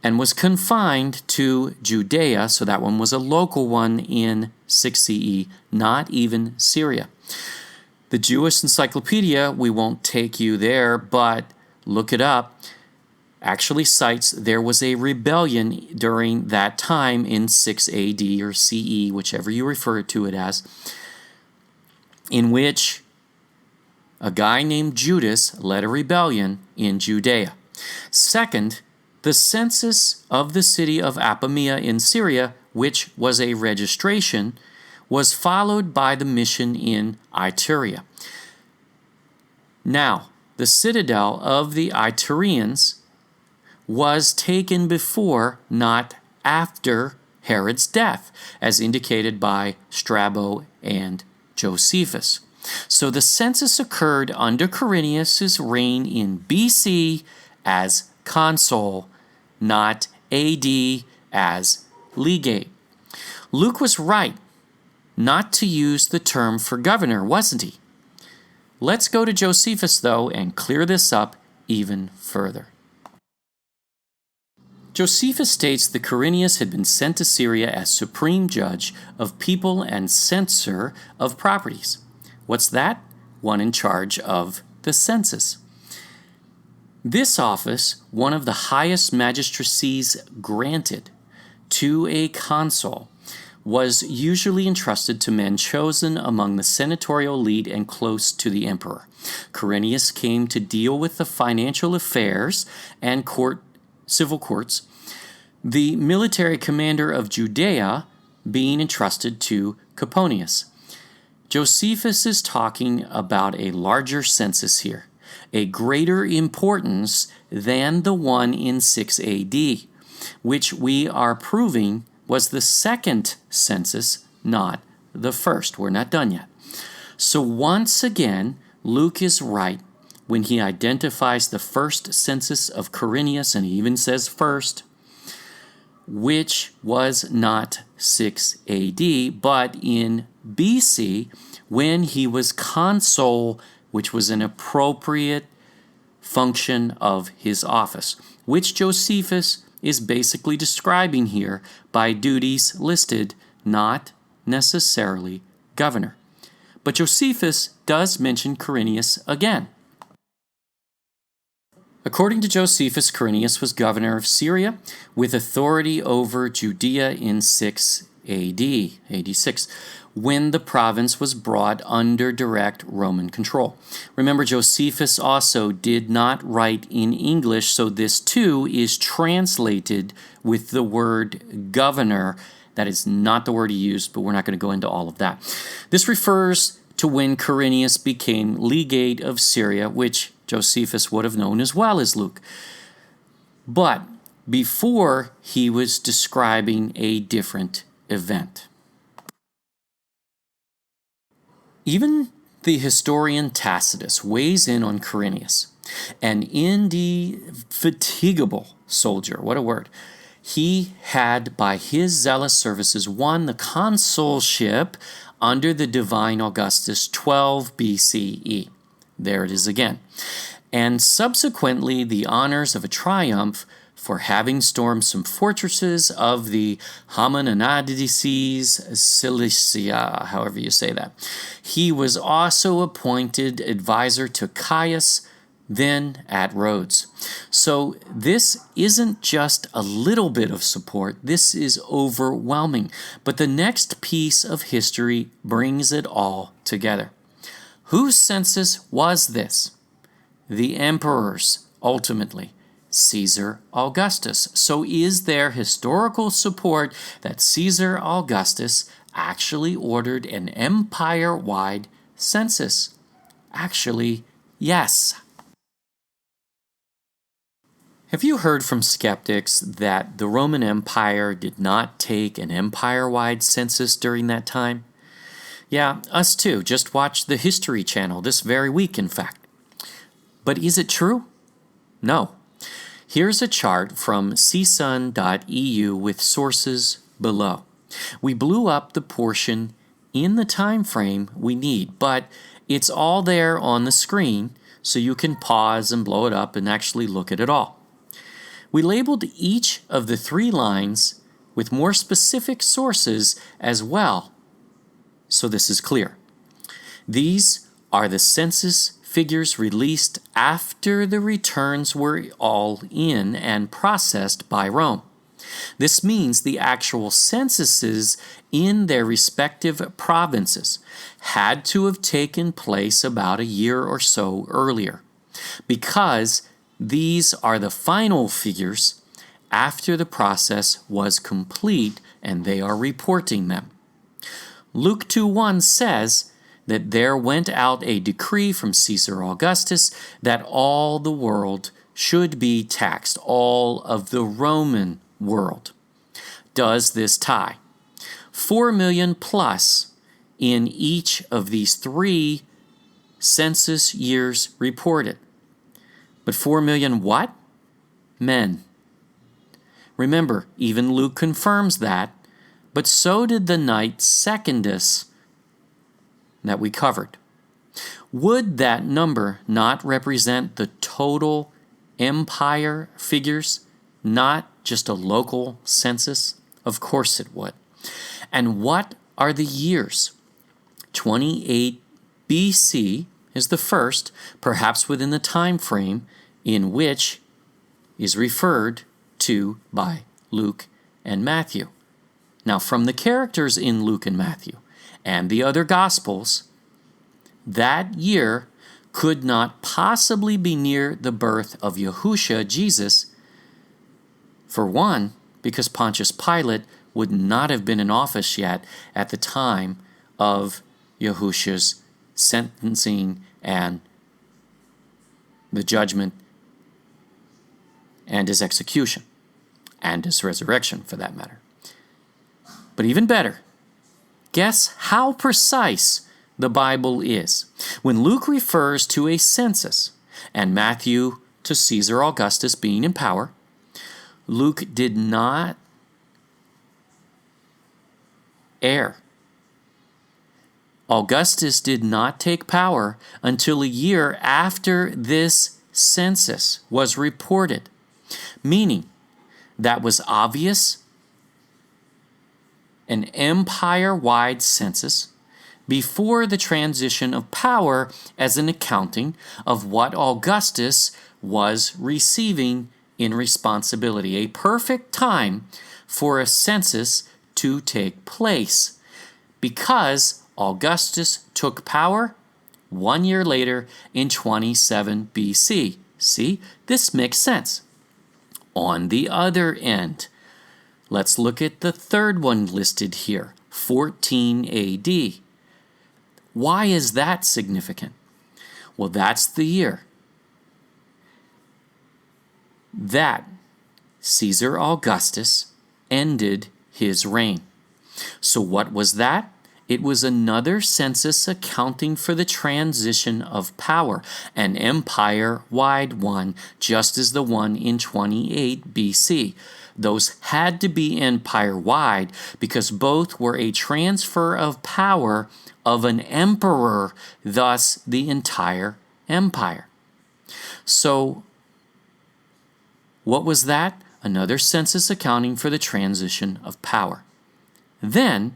And was confined to Judea, so that one was a local one in 6 CE, not even Syria. The Jewish Encyclopedia, we won't take you there, but look it up, actually cites there was a rebellion during that time in 6 AD or CE, whichever you refer to it as, in which a guy named Judas led a rebellion in Judea. Second, the census of the city of Apamea in Syria, which was a registration, was followed by the mission in Iturea. Now, the citadel of the Iturians was taken before, not after, Herod's death, as indicated by Strabo and Josephus. So the census occurred under Quirinius' reign in BC as consul, not AD as legate. Luke was right not to use the term for governor, wasn't he? Let's go to Josephus, though, and clear this up even further. Josephus states that Quirinius had been sent to Syria as supreme judge of people and censor of properties. What's that? One in charge of the census. This office, one of the highest magistracies granted to a consul, was usually entrusted to men chosen among the senatorial elite and close to the emperor. Quirinius came to deal with the financial affairs and civil courts, the military commander of Judea being entrusted to Coponius. Josephus is talking about a larger census here, a greater importance than the one in 6 AD, which we are proving was the second census, not the first. We're not done yet. So once again, Luke is right when he identifies the first census of Quirinius, and he even says first, which was not 6 AD, but in BC, when he was consul, which was an appropriate function of his office, which Josephus is basically describing here by duties listed, not necessarily governor. But Josephus does mention Quirinius again. According to Josephus, Quirinius was governor of Syria with authority over Judea in 6 AD, AD 6, when the province was brought under direct Roman control. Remember, Josephus also did not write in English, so this too is translated with the word governor. That is not the word he used, but we're not going to go into all of that. This refers to when Quirinius became legate of Syria, which Josephus would have known as well as Luke. But before he was describing a different event. Even the historian Tacitus weighs in on Quirinius, an indefatigable soldier. What a word. He had, by his zealous services, won the consulship under the divine Augustus 12 BCE. There it is again. And subsequently, the honors of a triumph for having stormed some fortresses of the Homonadices Cilicia, however you say that. He was also appointed advisor to Caius, then at Rhodes. So this isn't just a little bit of support, this is overwhelming. But the next piece of history brings it all together. Whose census was this? The emperor's, ultimately. Caesar Augustus. So is there historical support that Caesar Augustus actually ordered an empire-wide census? Actually, yes. Have you heard from skeptics that the Roman Empire did not take an empire-wide census during that time? Yeah, us too. Just watched the History Channel this very week, in fact. But is it true? No. Here's a chart from csun.eu with sources below. We blew up the portion in the time frame we need, but it's all there on the screen, so you can pause and blow it up and actually look at it all. We labeled each of the 3 lines with more specific sources as well, so this is clear. These are the census figures released after the returns were all in and processed by Rome. This means the actual censuses in their respective provinces had to have taken place about a year or so earlier, because these are the final figures after the process was complete and they are reporting them. Luke 2:1 says that there went out a decree from Caesar Augustus that all the world should be taxed, all of the Roman world. Does this tie? 4 million plus in each of these 3 census years reported. But 4 million what? Men. Remember, even Luke confirms that, but so did the Knight Secundus that we covered. Would that number not represent the total empire figures, not just a local census? Of course it would. And what are the years? 28 BC is the first, perhaps within the time frame in which is referred to by Luke and Matthew. Now, from the characters in Luke and Matthew and the other Gospels, that year could not possibly be near the birth of Yahusha, Jesus. For one, because Pontius Pilate would not have been in office yet at the time of Yahusha's sentencing and the judgment and his execution, and his resurrection for that matter. But even better, guess how precise the Bible is. When Luke refers to a census and Matthew to Caesar Augustus being in power, Luke did not err. Augustus did not take power until a year after this census was reported, meaning that was obvious, an empire-wide census before the transition of power as an accounting of what Augustus was receiving in responsibility. A perfect time for a census to take place because Augustus took power 1 year later in 27 BC. See, this makes sense. On the other end, let's look at the third one listed here, 14 AD. Why is that significant? Well, that's the year that Caesar Augustus ended his reign. So what was that? It was another census accounting for the transition of power, an empire-wide one, just as the one in 28 BC. Those had to be empire-wide because both were a transfer of power of an emperor, thus the entire empire. So, what was that? Another census accounting for the transition of power. Then,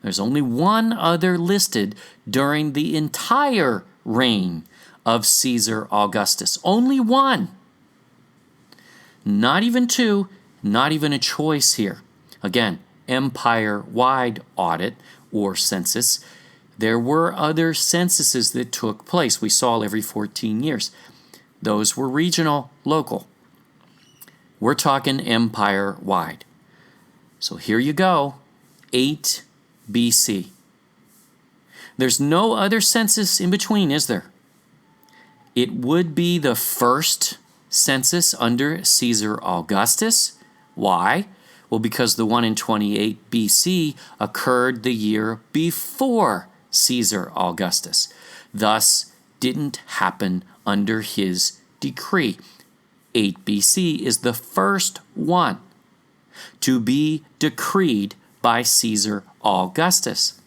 there's only one other listed during the entire reign of Caesar Augustus. Only one. Not even two, not even a choice here. Again, empire-wide audit or census. There were other censuses that took place. We saw every 14 years. Those were regional, local. We're talking empire-wide. So here you go, 8 BC. There's no other census in between, is there? It would be the first census under Caesar Augustus. Why? Well, because the one in 28 BC occurred the year before Caesar Augustus, thus didn't happen under his decree. 8 BC is the first one to be decreed by Caesar Augustus,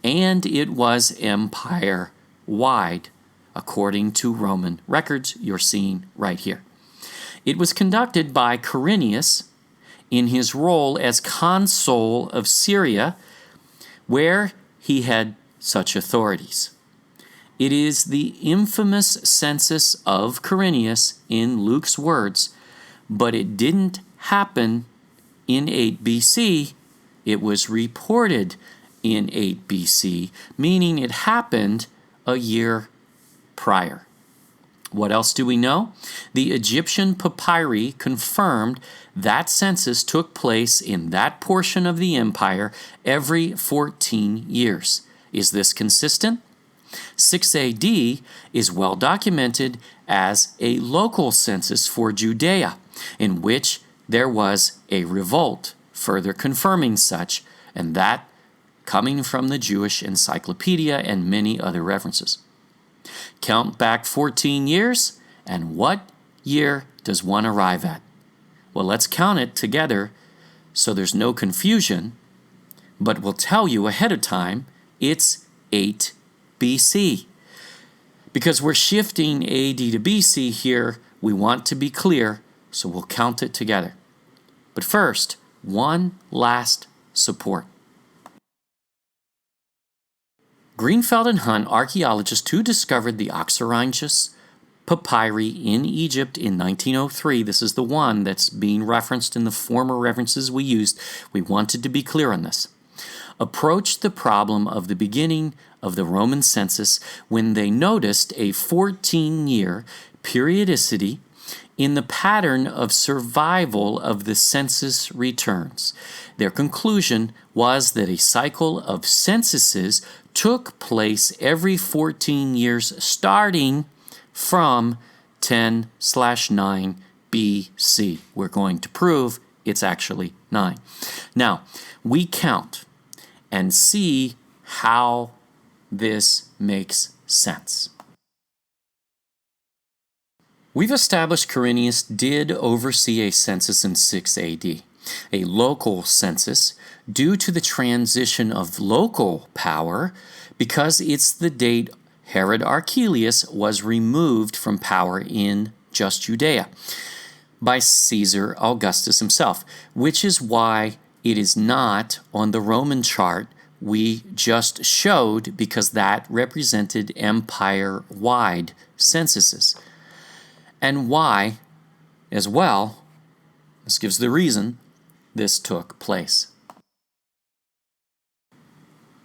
and it was empire-wide, according to Roman records you're seeing right here. It was conducted by CYRENIUS in his role as consul of Syria, where he had such authorities. It is the infamous census of CYRENIUS in Luke's words, but it didn't happen in 8 BC. It was reported in 8 BC, meaning it happened a year prior. What else do we know? The Egyptian papyri confirmed that census took place in that portion of the empire every 14 years. Is this consistent? 6 AD is well documented as a local census for Judea, in which there was a revolt, further confirming such, and that coming from the Jewish Encyclopedia and many other references. Count back 14 years, and what year does one arrive at? Well, let's count it together so there's no confusion, but we'll tell you ahead of time it's 8 BC. Because we're shifting AD to BC here, we want to be clear, so we'll count it together. But first, one last support. Greenfeld and Hunt, archaeologists who discovered the Oxyrhynchus papyri in Egypt in 1903, this is the one that's being referenced in the former references we used, we wanted to be clear on this, approached the problem of the beginning of the Roman census when they noticed a 14-year periodicity in the pattern of survival of the census returns. Their conclusion was that a cycle of censuses took place every 14 years starting from 10/9 BC. We're going to prove it's actually 9. Now, we count and see how this makes sense. We've established CYRENIUS did oversee a census in 6 AD, a local census, due to the transition of local power because it's the date Herod Archelaus was removed from power in just Judea by Caesar Augustus himself, which is why it is not on the Roman chart we just showed, because that represented empire-wide censuses. And why, as well, this gives the reason this took place.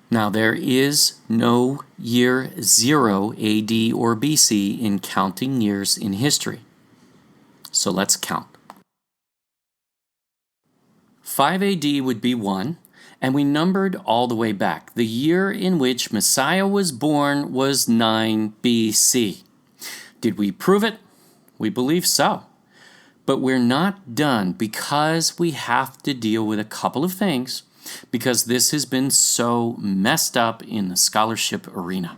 Now, there is no year 0 AD or BC in counting years in history. So let's count. 5 AD would be 1, and we numbered all the way back. The year in which Messiah was born was 9 BC. Did we prove it? We believe so. But we're not done, because we have to deal with a couple of things, because this has been so messed up in the scholarship arena.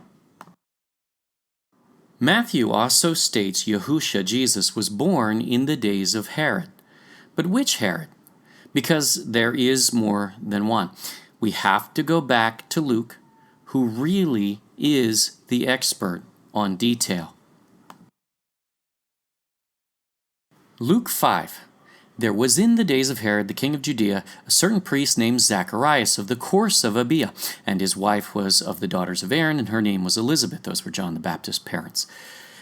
Matthew also states Yahusha, Jesus, was born in the days of Herod. But which Herod? Because there is more than one. We have to go back to Luke, who really is the expert on detail. Luke 5. There was in the days of Herod, the king of Judea, a certain priest named Zacharias of the course of Abia, and his wife was of the daughters of Aaron, and her name was Elizabeth. Those were John the Baptist's parents.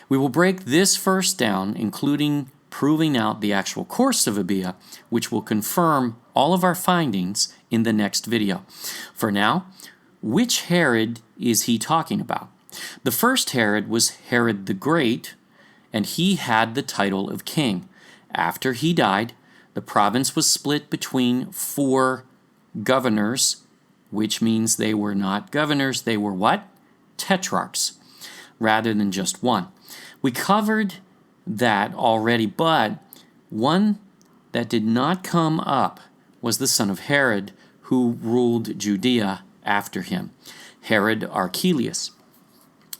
We will break this verse down, including proving out the actual course of Abia, which will confirm all of our findings in the next video. For now, which Herod is he talking about? The first Herod was Herod the Great, and he had the title of king. After he died, the province was split between 4 governors, which means they were not governors, they were what? Tetrarchs, rather than just one. We covered that already, but one that did not come up was the son of Herod, who ruled Judea after him, Herod Archelaus.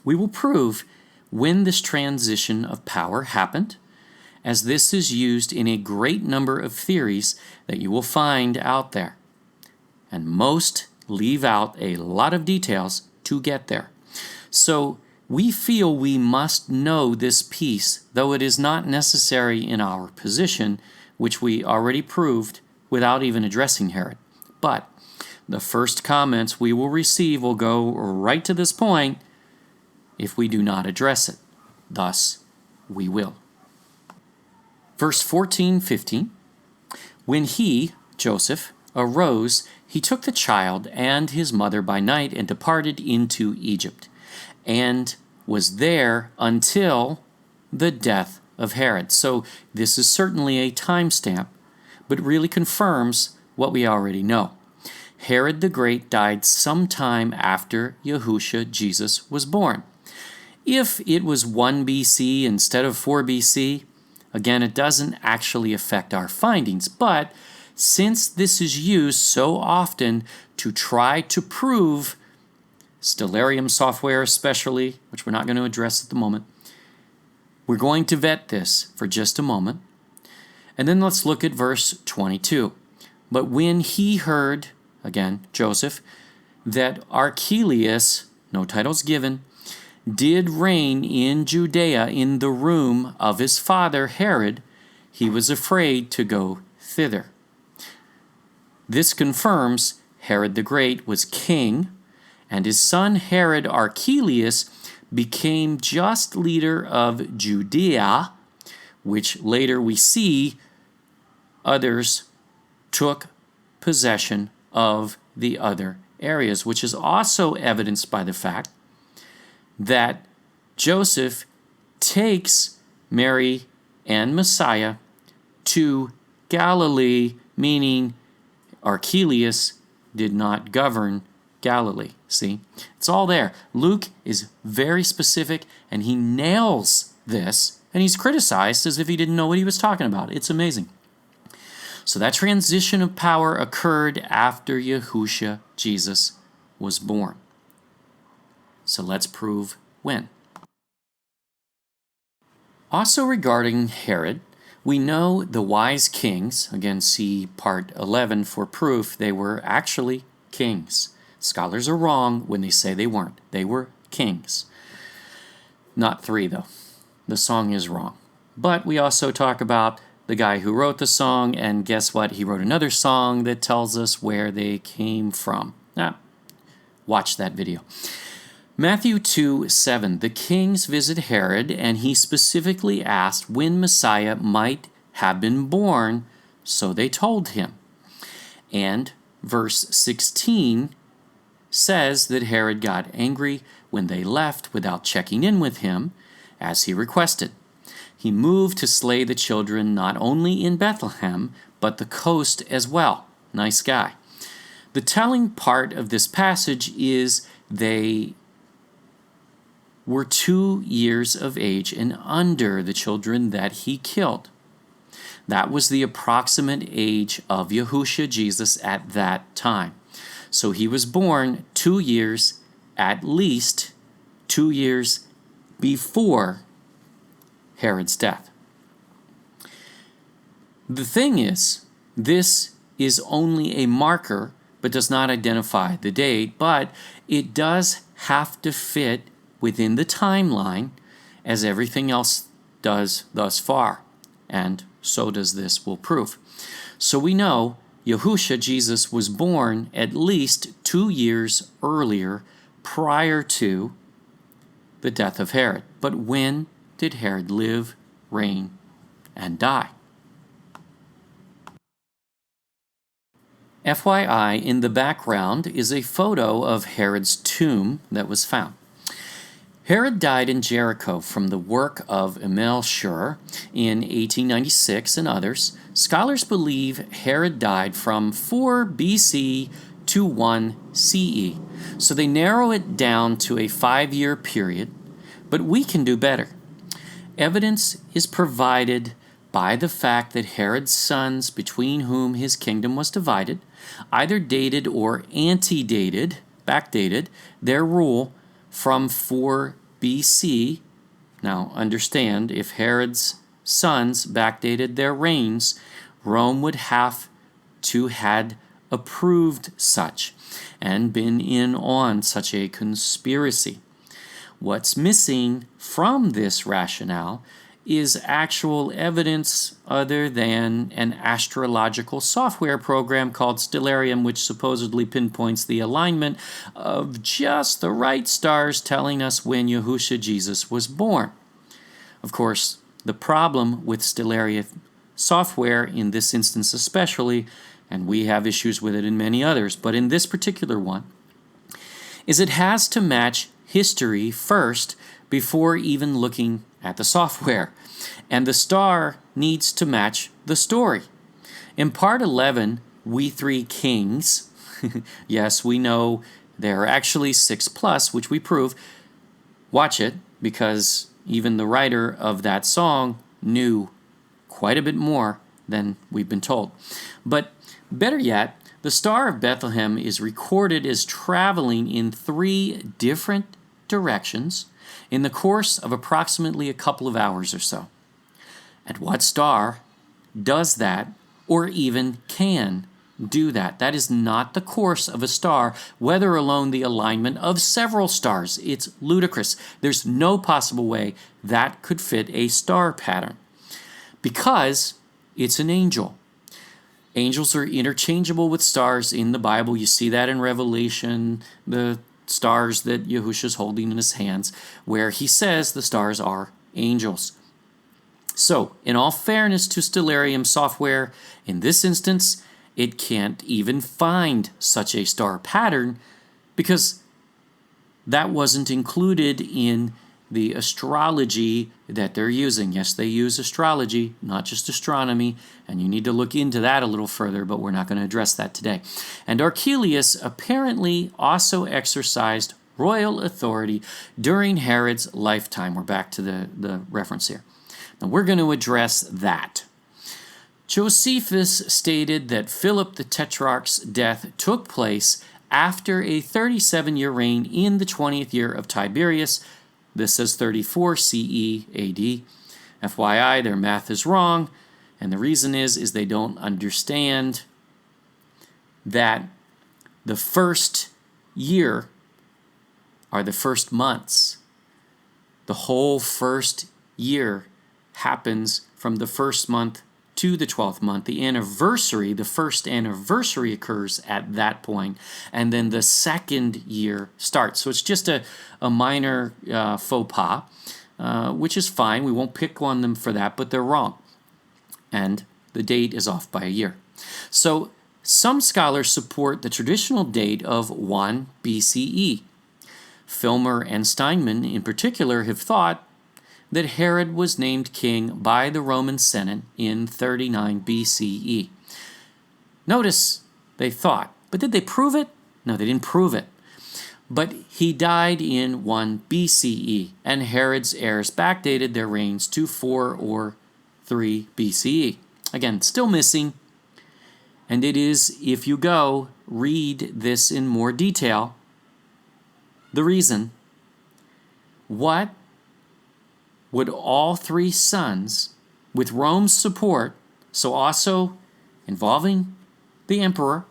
We will prove when this transition of power happened, as this is used in a great number of theories that you will find out there. And most leave out a lot of details to get there. So we feel we must know this piece, though it is not necessary in our position, which we already proved without even addressing Herod. But the first comments we will receive will go right to this point if we do not address it. Thus, we will. Verse 14-15, when he, Joseph, arose, he took the child and his mother by night and departed into Egypt, and was there until the death of Herod. So this is certainly a timestamp, but really confirms what we already know. Herod the Great died sometime after Yahusha, Jesus, was born. If it was 1 BC instead of 4 BC, again, it doesn't actually affect our findings, but since this is used so often to try to prove Stellarium software especially, which we're not going to address at the moment, we're going to vet this for just a moment. And then let's look at verse 22. But when he heard, again, Joseph, that Archelaus, no titles given, did reign in Judea in the room of his father Herod, he was afraid to go thither. This confirms Herod the Great was king, and his son Herod Archelaus became just leader of Judea, which later we see others took possession of the other areas, which is also evidenced by the fact that Joseph takes Mary and Messiah to Galilee, meaning Archelaus did not govern Galilee. See? It's all there. Luke is very specific, and he nails this, and he's criticized as if he didn't know what he was talking about. It's amazing. So that transition of power occurred after Yahusha, Jesus, was born. So let's prove when. Also regarding Herod, we know the wise kings, again see part 11 for proof, they were actually kings. Scholars are wrong when they say they weren't. They were kings. Not 3 though. The song is wrong. But we also talk about the guy who wrote the song, and guess what? He wrote another song that tells us where they came from. Watch that video. Matthew 2:7, the kings visit Herod, and he specifically asked when Messiah might have been born, so they told him. And verse 16 says that Herod got angry when they left without checking in with him, as he requested. He moved to slay the children not only in Bethlehem, but the coast as well. Nice guy. The telling part of this passage is they were 2 years of age and under, the children that he killed. That was the approximate age of Yahusha, Jesus, at that time. So he was born 2 years, at least 2 years before Herod's death. The thing is, this is only a marker, but does not identify the date, but it does have to fit within the timeline as everything else does thus far, and so does this will prove. So we know Yahusha, Jesus, was born at least 2 years earlier, prior to the death of Herod. But when did Herod live, reign, and die? FYI, in the background is a photo of Herod's tomb that was found. Herod died in Jericho from the work of Emil Schur in 1896 and others. Scholars believe Herod died from 4 BC to 1 CE. So they narrow it down to a 5-year period, but we can do better. Evidence is provided by the fact that Herod's sons, between whom his kingdom was divided, either dated or antedated, backdated, their rule from 4 BC. Now, understand, if Herod's sons backdated their reigns, Rome would have to had approved such and been in on such a conspiracy. What's missing from this rationale is actual evidence other than an astrological software program called Stellarium, which supposedly pinpoints the alignment of just the right stars telling us when Yahusha Jesus was born. Of course, the problem with Stellarium software, in this instance especially, and we have issues with it in many others, but in this particular one, is it has to match history first before even looking at the software. And the star needs to match the story. In part 11, we three kings, yes, we know there are actually 6 plus, which we prove. Watch it, because even the writer of that song knew quite a bit more than we've been told. But better yet, the Star of Bethlehem is recorded as traveling in 3 different directions in the course of approximately a couple of hours or so. And what star does that, or even can do that? That is not the course of a star, whether alone the alignment of several stars. It's ludicrous. There's no possible way that could fit a star pattern, because it's an angel. Angels are interchangeable with stars in the Bible. You see that in Revelation, the stars that Yahusha's holding in his hands, where he says the stars are angels. So, in all fairness to Stellarium software, in this instance, it can't even find such a star pattern because that wasn't included in the astrology that they're using. Yes, they use astrology, not just astronomy, and you need to look into that a little further, but we're not going to address that today. And Archelaus apparently also exercised royal authority during Herod's lifetime. We're back to the reference here. Now we're going to address that. Josephus stated that Philip the Tetrarch's death took place after a 37-year reign in the 20th year of Tiberius. This says 34 CE AD. FYI, their math is wrong, and the reason is they don't understand that the first year are the first months. The whole first year happens from the first month to the 12th month. The anniversary, the first anniversary occurs at that point, and then the second year starts. So it's just a minor faux pas, which is fine. We won't pick on them for that, but they're wrong. And the date is off by a year. So some scholars support the traditional date of 1 BCE. Filmer and Steinman in particular have thought that Herod was named king by the Roman Senate in 39 BCE. Notice they thought, but did they prove it? No, they didn't prove it. But he died in 1 BCE, and Herod's heirs backdated their reigns to 4 or 3 BCE. Again, still missing, and it is, if you go read this in more detail, the reason. What would all 3 sons, with Rome's support, so also involving the emperor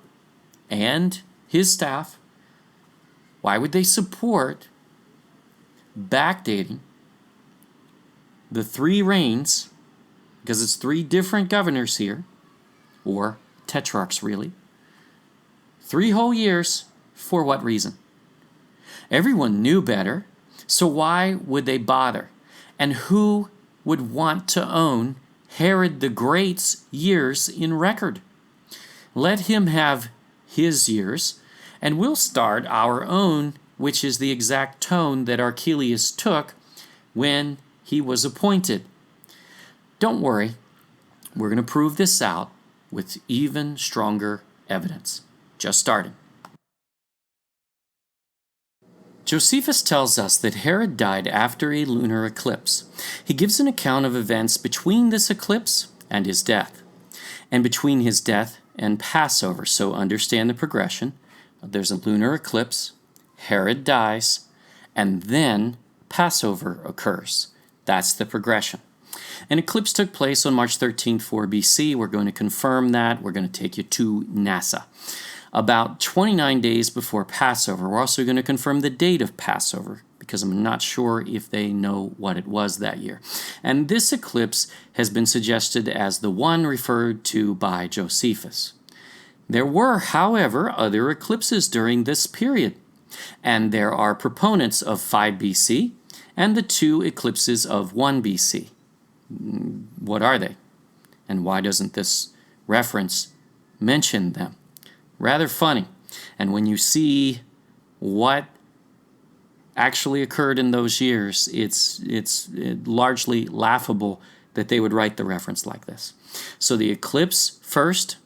and his staff, why would they support backdating the 3 reigns, because it's 3 different governors here, or tetrarchs really, 3 whole years, for what reason? Everyone knew better, so why would they bother? And who would want to own Herod the Great's years in record? Let him have his years, and we'll start our own, which is the exact tone that Archelaus took when he was appointed. Don't worry, we're going to prove this out with even stronger evidence. Just starting. Josephus tells us that Herod died after a lunar eclipse. He gives an account of events between this eclipse and his death, and between his death and Passover. So understand the progression. There's a lunar eclipse, Herod dies, and then Passover occurs. That's the progression. An eclipse took place on March 13, 4 BC. We're going to confirm that. We're going to take you to NASA. About 29 days before Passover. We're also going to confirm the date of Passover, because I'm not sure if they know what it was that year. And this eclipse has been suggested as the one referred to by Josephus. There were, however, other eclipses during this period, and there are proponents of 5 BC and the 2 eclipses of 1 BC. What are they? And why doesn't this reference mention them? Rather funny. And when you see what actually occurred in those years, it's largely laughable that they would write the reference like this. So the eclipse first,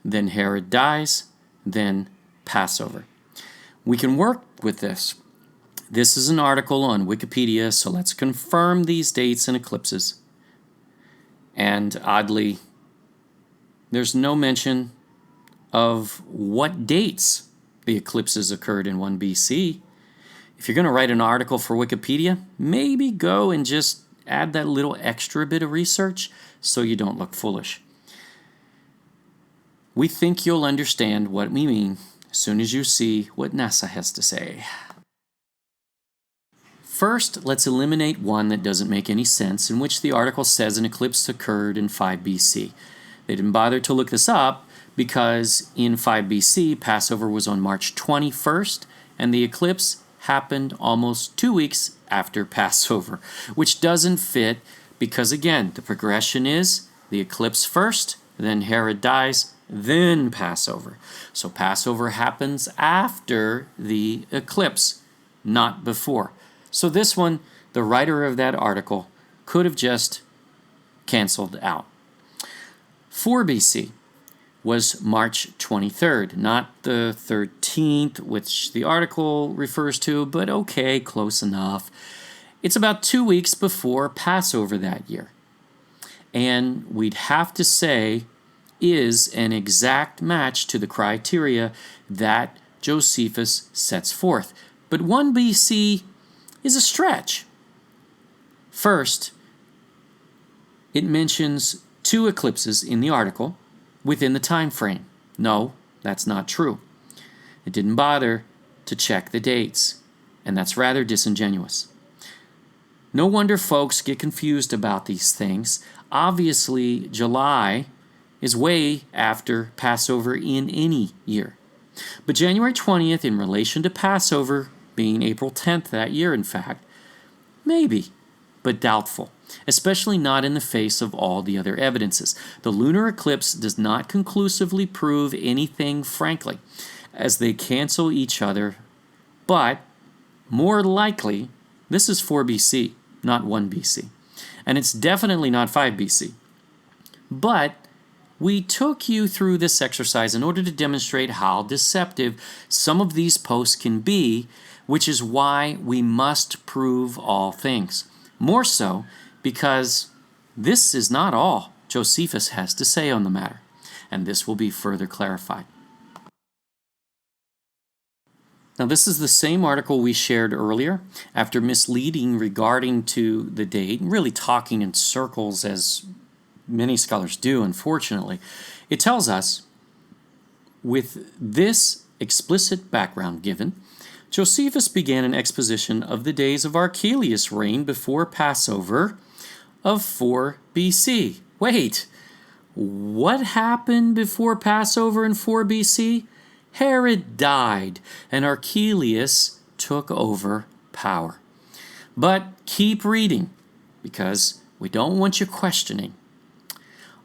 then Herod dies, then Passover. We can work with this. This is an article on Wikipedia, so let's confirm these dates and eclipses. And oddly, there's no mention of what dates the eclipses occurred in 1 BC. If you're going to write an article for Wikipedia, maybe go and just add that little extra bit of research so you don't look foolish. We think you'll understand what we mean as soon as you see what NASA has to say. First, let's eliminate one that doesn't make any sense, in which the article says an eclipse occurred in 5 BC. They didn't bother to look this up because in 5 BC, Passover was on March 21st, and the eclipse happened almost 2 weeks after Passover, which doesn't fit because, again, the progression is the eclipse first, then Herod dies, then Passover. So Passover happens after the eclipse, not before. So this one, the writer of that article could have just canceled out. 4 BC was March 23rd, not the 13th, which the article refers to, but okay, close enough. It's about 2 weeks before Passover that year. And we'd have to say is an exact match to the criteria that Josephus sets forth. But 1 BC is a stretch. First, it mentions 2 eclipses in the article within the time frame. No, that's not true. It didn't bother to check the dates, and that's rather disingenuous. No wonder folks get confused about these things. Obviously, July is way after Passover in any year. But January 20th, in relation to Passover, being April 10th that year, in fact, maybe, but doubtful, especially not in the face of all the other evidences. The lunar eclipse does not conclusively prove anything, frankly, as they cancel each other, but more likely, this is 4 BC, not 1 BC. And it's definitely not 5 BC. But we took you through this exercise in order to demonstrate how deceptive some of these posts can be, which is why we must prove all things. More so because this is not all Josephus has to say on the matter, and this will be further clarified. Now, this is the same article we shared earlier. After misleading regarding to the date, really talking in circles as many scholars do, unfortunately, it tells us, with this explicit background given, Josephus began an exposition of the days of Archelaus' reign before Passover of 4 BC. Wait, what happened before Passover in 4 BC? Herod died, and Archelaus took over power. But keep reading, because we don't want you questioning.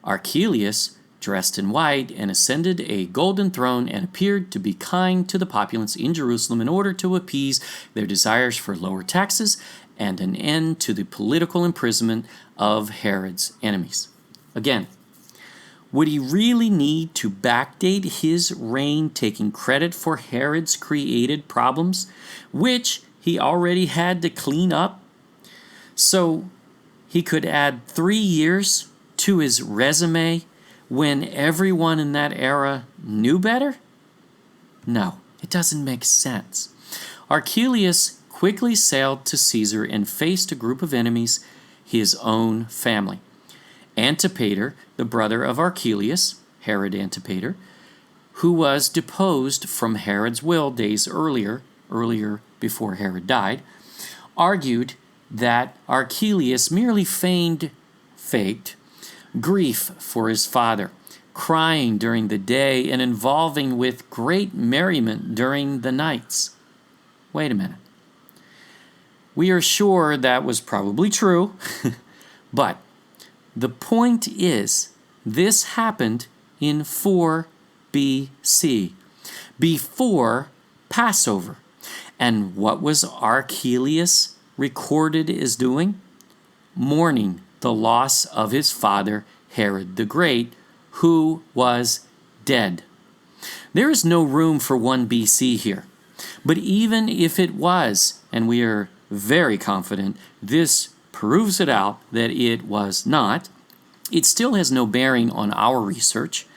Archelaus, dressed in white, and ascended a golden throne and appeared to be kind to the populace in Jerusalem in order to appease their desires for lower taxes and an end to the political imprisonment of Herod's enemies. Again, would he really need to backdate his reign taking credit for Herod's created problems, which he already had to clean up so he could add 3 years to his resume when everyone in that era knew better? No, it doesn't make sense. Archelaus quickly sailed to Caesar and faced a group of enemies, his own family. Antipater, the brother of Archelaus, Herod Antipater, who was deposed from Herod's will days earlier before Herod died, argued that Archelaus merely faked grief for his father, crying during the day and involving with great merriment during the nights. Wait a minute. We are sure that was probably true, but the point is, this happened in 4 BC, before Passover. And what was Archelaus recorded as doing? Mourning the loss of his father, Herod the Great, who was dead. There is no room for 1 BC here. But even if it was, and we are very confident this proves it out that it was not, it still has no bearing on our research,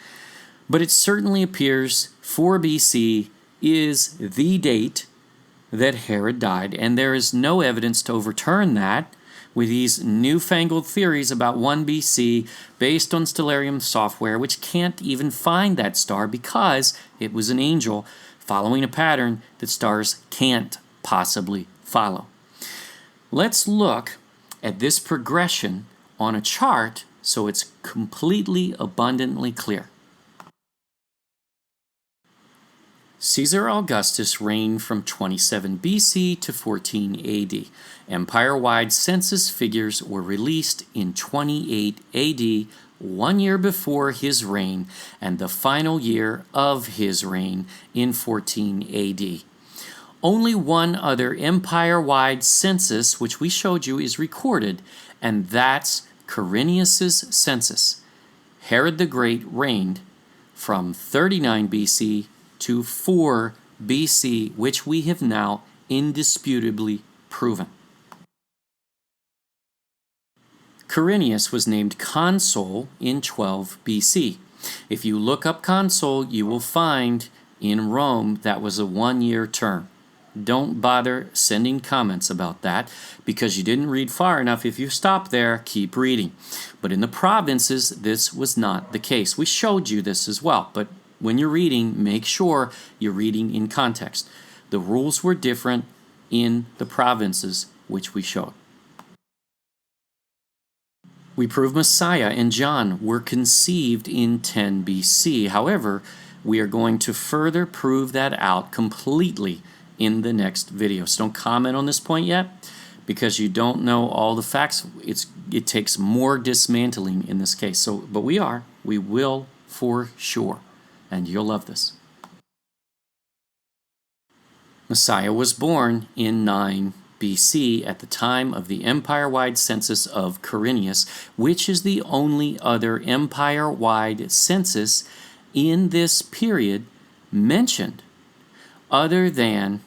but it certainly appears 4 BC is the date that Herod died, and there is no evidence to overturn that with these newfangled theories about 1 BC based on stellarium software, which can't even find that star because it was an angel following a pattern that stars can't possibly follow. Let's look at this progression on a chart so it's completely abundantly clear. Caesar Augustus reigned from 27 BC to 14 AD. Empire-wide census figures were released in 28 AD, 1 year before his reign, and the final year of his reign in 14 AD. Only one other empire-wide census, which we showed you, is recorded, and that's CYRENIUS' census. Herod the Great reigned from 39 BC to 4 BC, which we have now indisputably proven. Quirinius was named consul in 12 BC. If you look up consul, you will find in Rome that was a 1-year term. Don't bother sending comments about that because you didn't read far enough. If you stop there, keep reading. But in the provinces, this was not the case. We showed you this as well, but when you're reading, make sure you're reading in context. The rules were different in the provinces, which we showed. We prove Messiah and John were conceived in 10 BC. However, we are going to further prove that out completely in the next video. So don't comment on this point yet because you don't know all the facts. It takes more dismantling in this case. But we will for sure. And you'll love this. Messiah was born in 9 BC at the time of the empire-wide census of Quirinius, which is the only other empire-wide census in this period mentioned, other than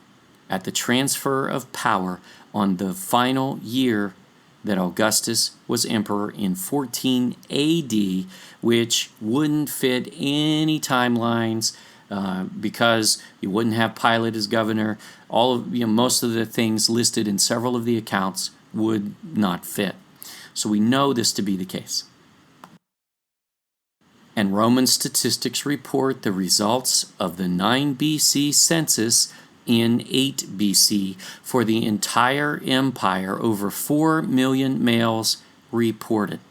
at the transfer of power on the final year that Augustus was emperor in 14 AD, which wouldn't fit any timelines because you wouldn't have Pilate as governor. Most of the things listed in several of the accounts would not fit. So we know this to be the case. And Roman statistics report the results of the 9 BC census in 8 BC for the entire empire. Over 4 million males reported.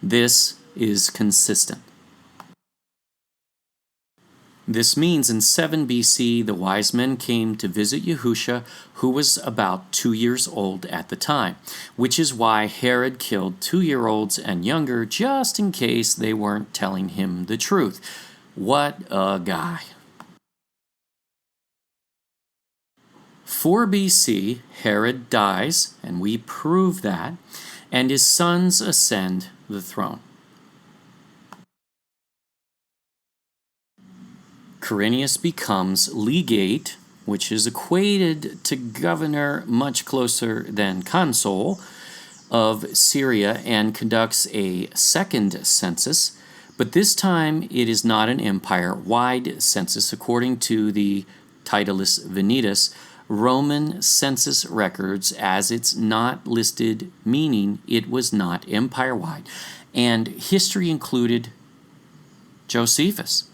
This is consistent. This means in 7 BC, the wise men came to visit Yahusha, who was about 2 years old at the time, which is why Herod killed 2-year-olds and younger just in case they weren't telling him the truth. What a guy. 4 BC, Herod dies, and we prove that, and his sons ascend the throne. Quirinius becomes legate, which is equated to governor much closer than consul of Syria, and conducts a second census, but this time it is not an empire-wide census. According to the Titulus Venetus Roman census records, as it's not listed, meaning it was not empire-wide. And history included Josephus.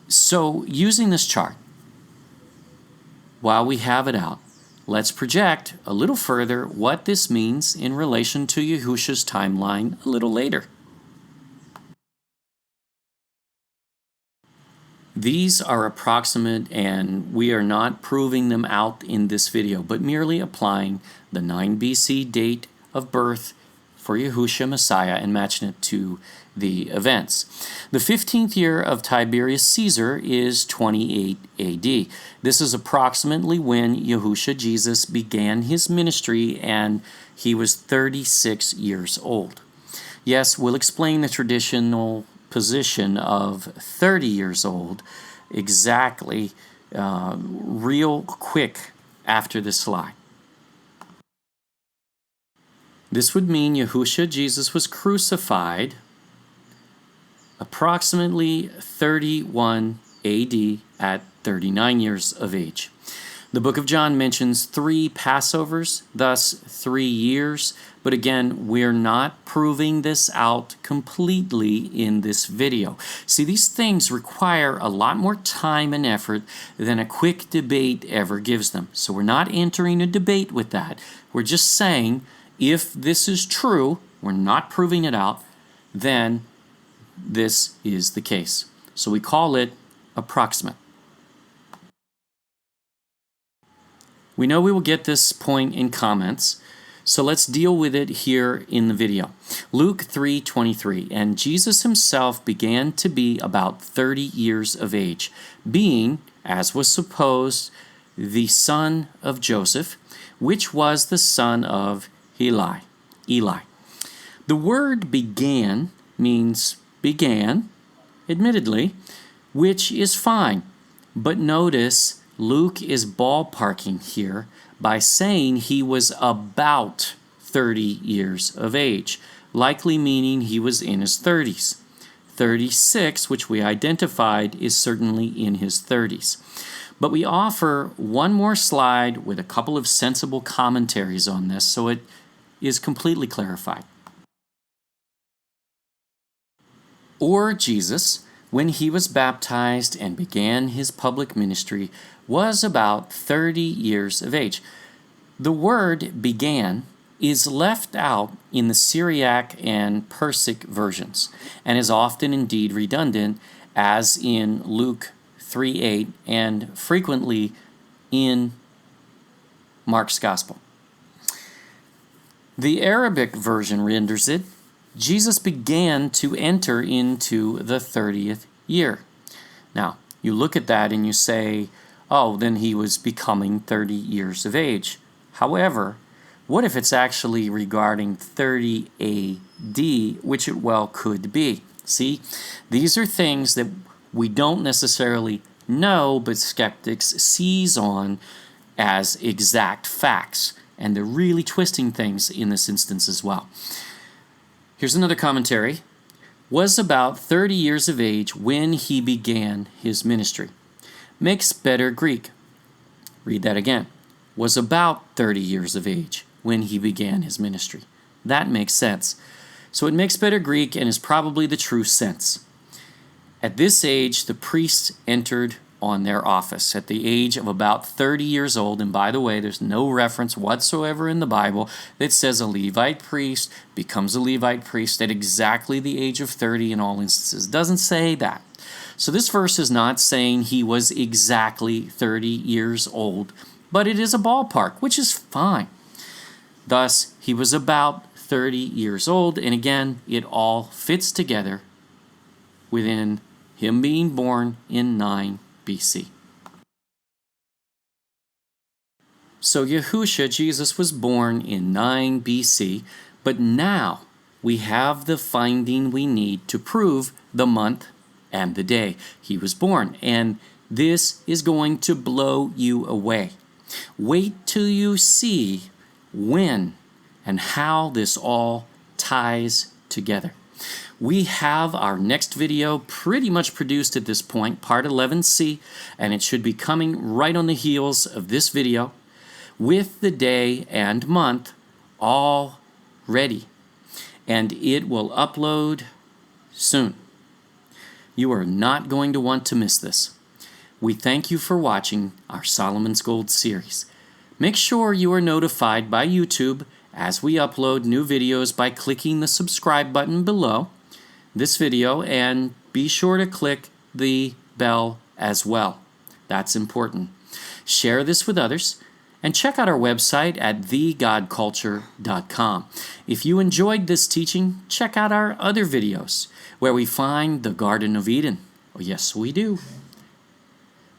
So using this chart, while we have it out, let's project a little further what this means in relation to Yahusha's timeline a little later. These are approximate, and we are not proving them out in this video, but merely applying the 9 BC date of birth for Yahusha Messiah and matching it to the events. The 15th year of Tiberius Caesar is 28 AD. This is approximately when Yahusha Jesus began his ministry, and he was 36 years old. Yes, we'll explain the traditional position of 30 years old exactly real quick after this slide. This would mean Yahusha Jesus was crucified approximately 31 AD at 39 years of age. The book of John mentions 3 Passovers, thus 3 years, but again, we're not proving this out completely in this video. See, these things require a lot more time and effort than a quick debate ever gives them. So we're not entering a debate with that. We're just saying, if this is true, we're not proving it out, then this is the case. So we call it approximate. We know we will get this point in comments, so let's deal with it here in the video. Luke 3:23, and Jesus himself began to be about 30 years of age, being, as was supposed, the son of Joseph, which was the son of Eli. The word began means began, admittedly, which is fine, but notice Luke is ballparking here by saying he was about 30 years of age, likely meaning he was in his 30s. 36, which we identified, is certainly in his 30s. But we offer one more slide with a couple of sensible commentaries on this so it is completely clarified. Or Jesus, when he was baptized and began his public ministry, was about 30 years of age. The word began is left out in the Syriac and Persic versions and is often indeed redundant, as in Luke 3:8 and frequently in Mark's Gospel. The Arabic version renders it, Jesus began to enter into the 30th year. Now, you look at that and you say, oh, then he was becoming 30 years of age. However, what if it's actually regarding 30 AD, which it well could be? See, these are things that we don't necessarily know, but skeptics seize on as exact facts, and they're really twisting things in this instance as well. Here's another commentary. Was about 30 years of age when he began his ministry. Makes better Greek. Read that again. Was about 30 years of age when he began his ministry. That makes sense. So it makes better Greek and is probably the true sense. At this age, the priests entered on their office at the age of about 30 years old. And by the way, there's no reference whatsoever in the Bible that says a Levite priest becomes a Levite priest at exactly the age of 30 in all instances. It doesn't say that. So this verse is not saying he was exactly 30 years old, but it is a ballpark, which is fine. Thus, he was about 30 years old, and again, it all fits together within him being born in 9 BC. So Yahusha, Jesus, was born in 9 BC, but now we have the finding we need to prove the month and the day he was born. And this is going to blow you away. Wait till you see when and how this all ties together. We have our next video pretty much produced at this point, part 11C, and it should be coming right on the heels of this video with the day and month all ready. And it will upload soon. You are not going to want to miss this. We thank you for watching our Solomon's Gold series. Make sure you are notified by YouTube as we upload new videos by clicking the subscribe button below this video, and be sure to click the bell as well. That's important. Share this with others, and check out our website at thegodculture.com. If you enjoyed this teaching, check out our other videos where we find the Garden of Eden. Oh, yes, we do.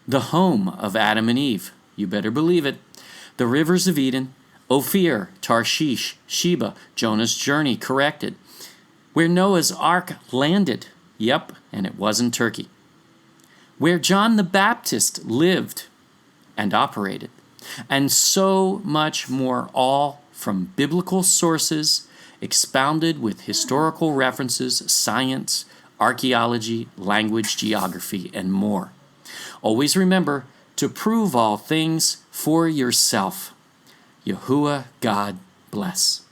The home of Adam and Eve. You better believe it. The rivers of Eden, Ophir, Tarshish, Sheba, Jonah's journey corrected. Where Noah's ark landed. Yep, and it wasn't Turkey. Where John the Baptist lived and operated. And so much more, all from biblical sources, expounded with historical references, science, archaeology, language, geography, and more. Always remember to prove all things for yourself. Yahuwah, God bless.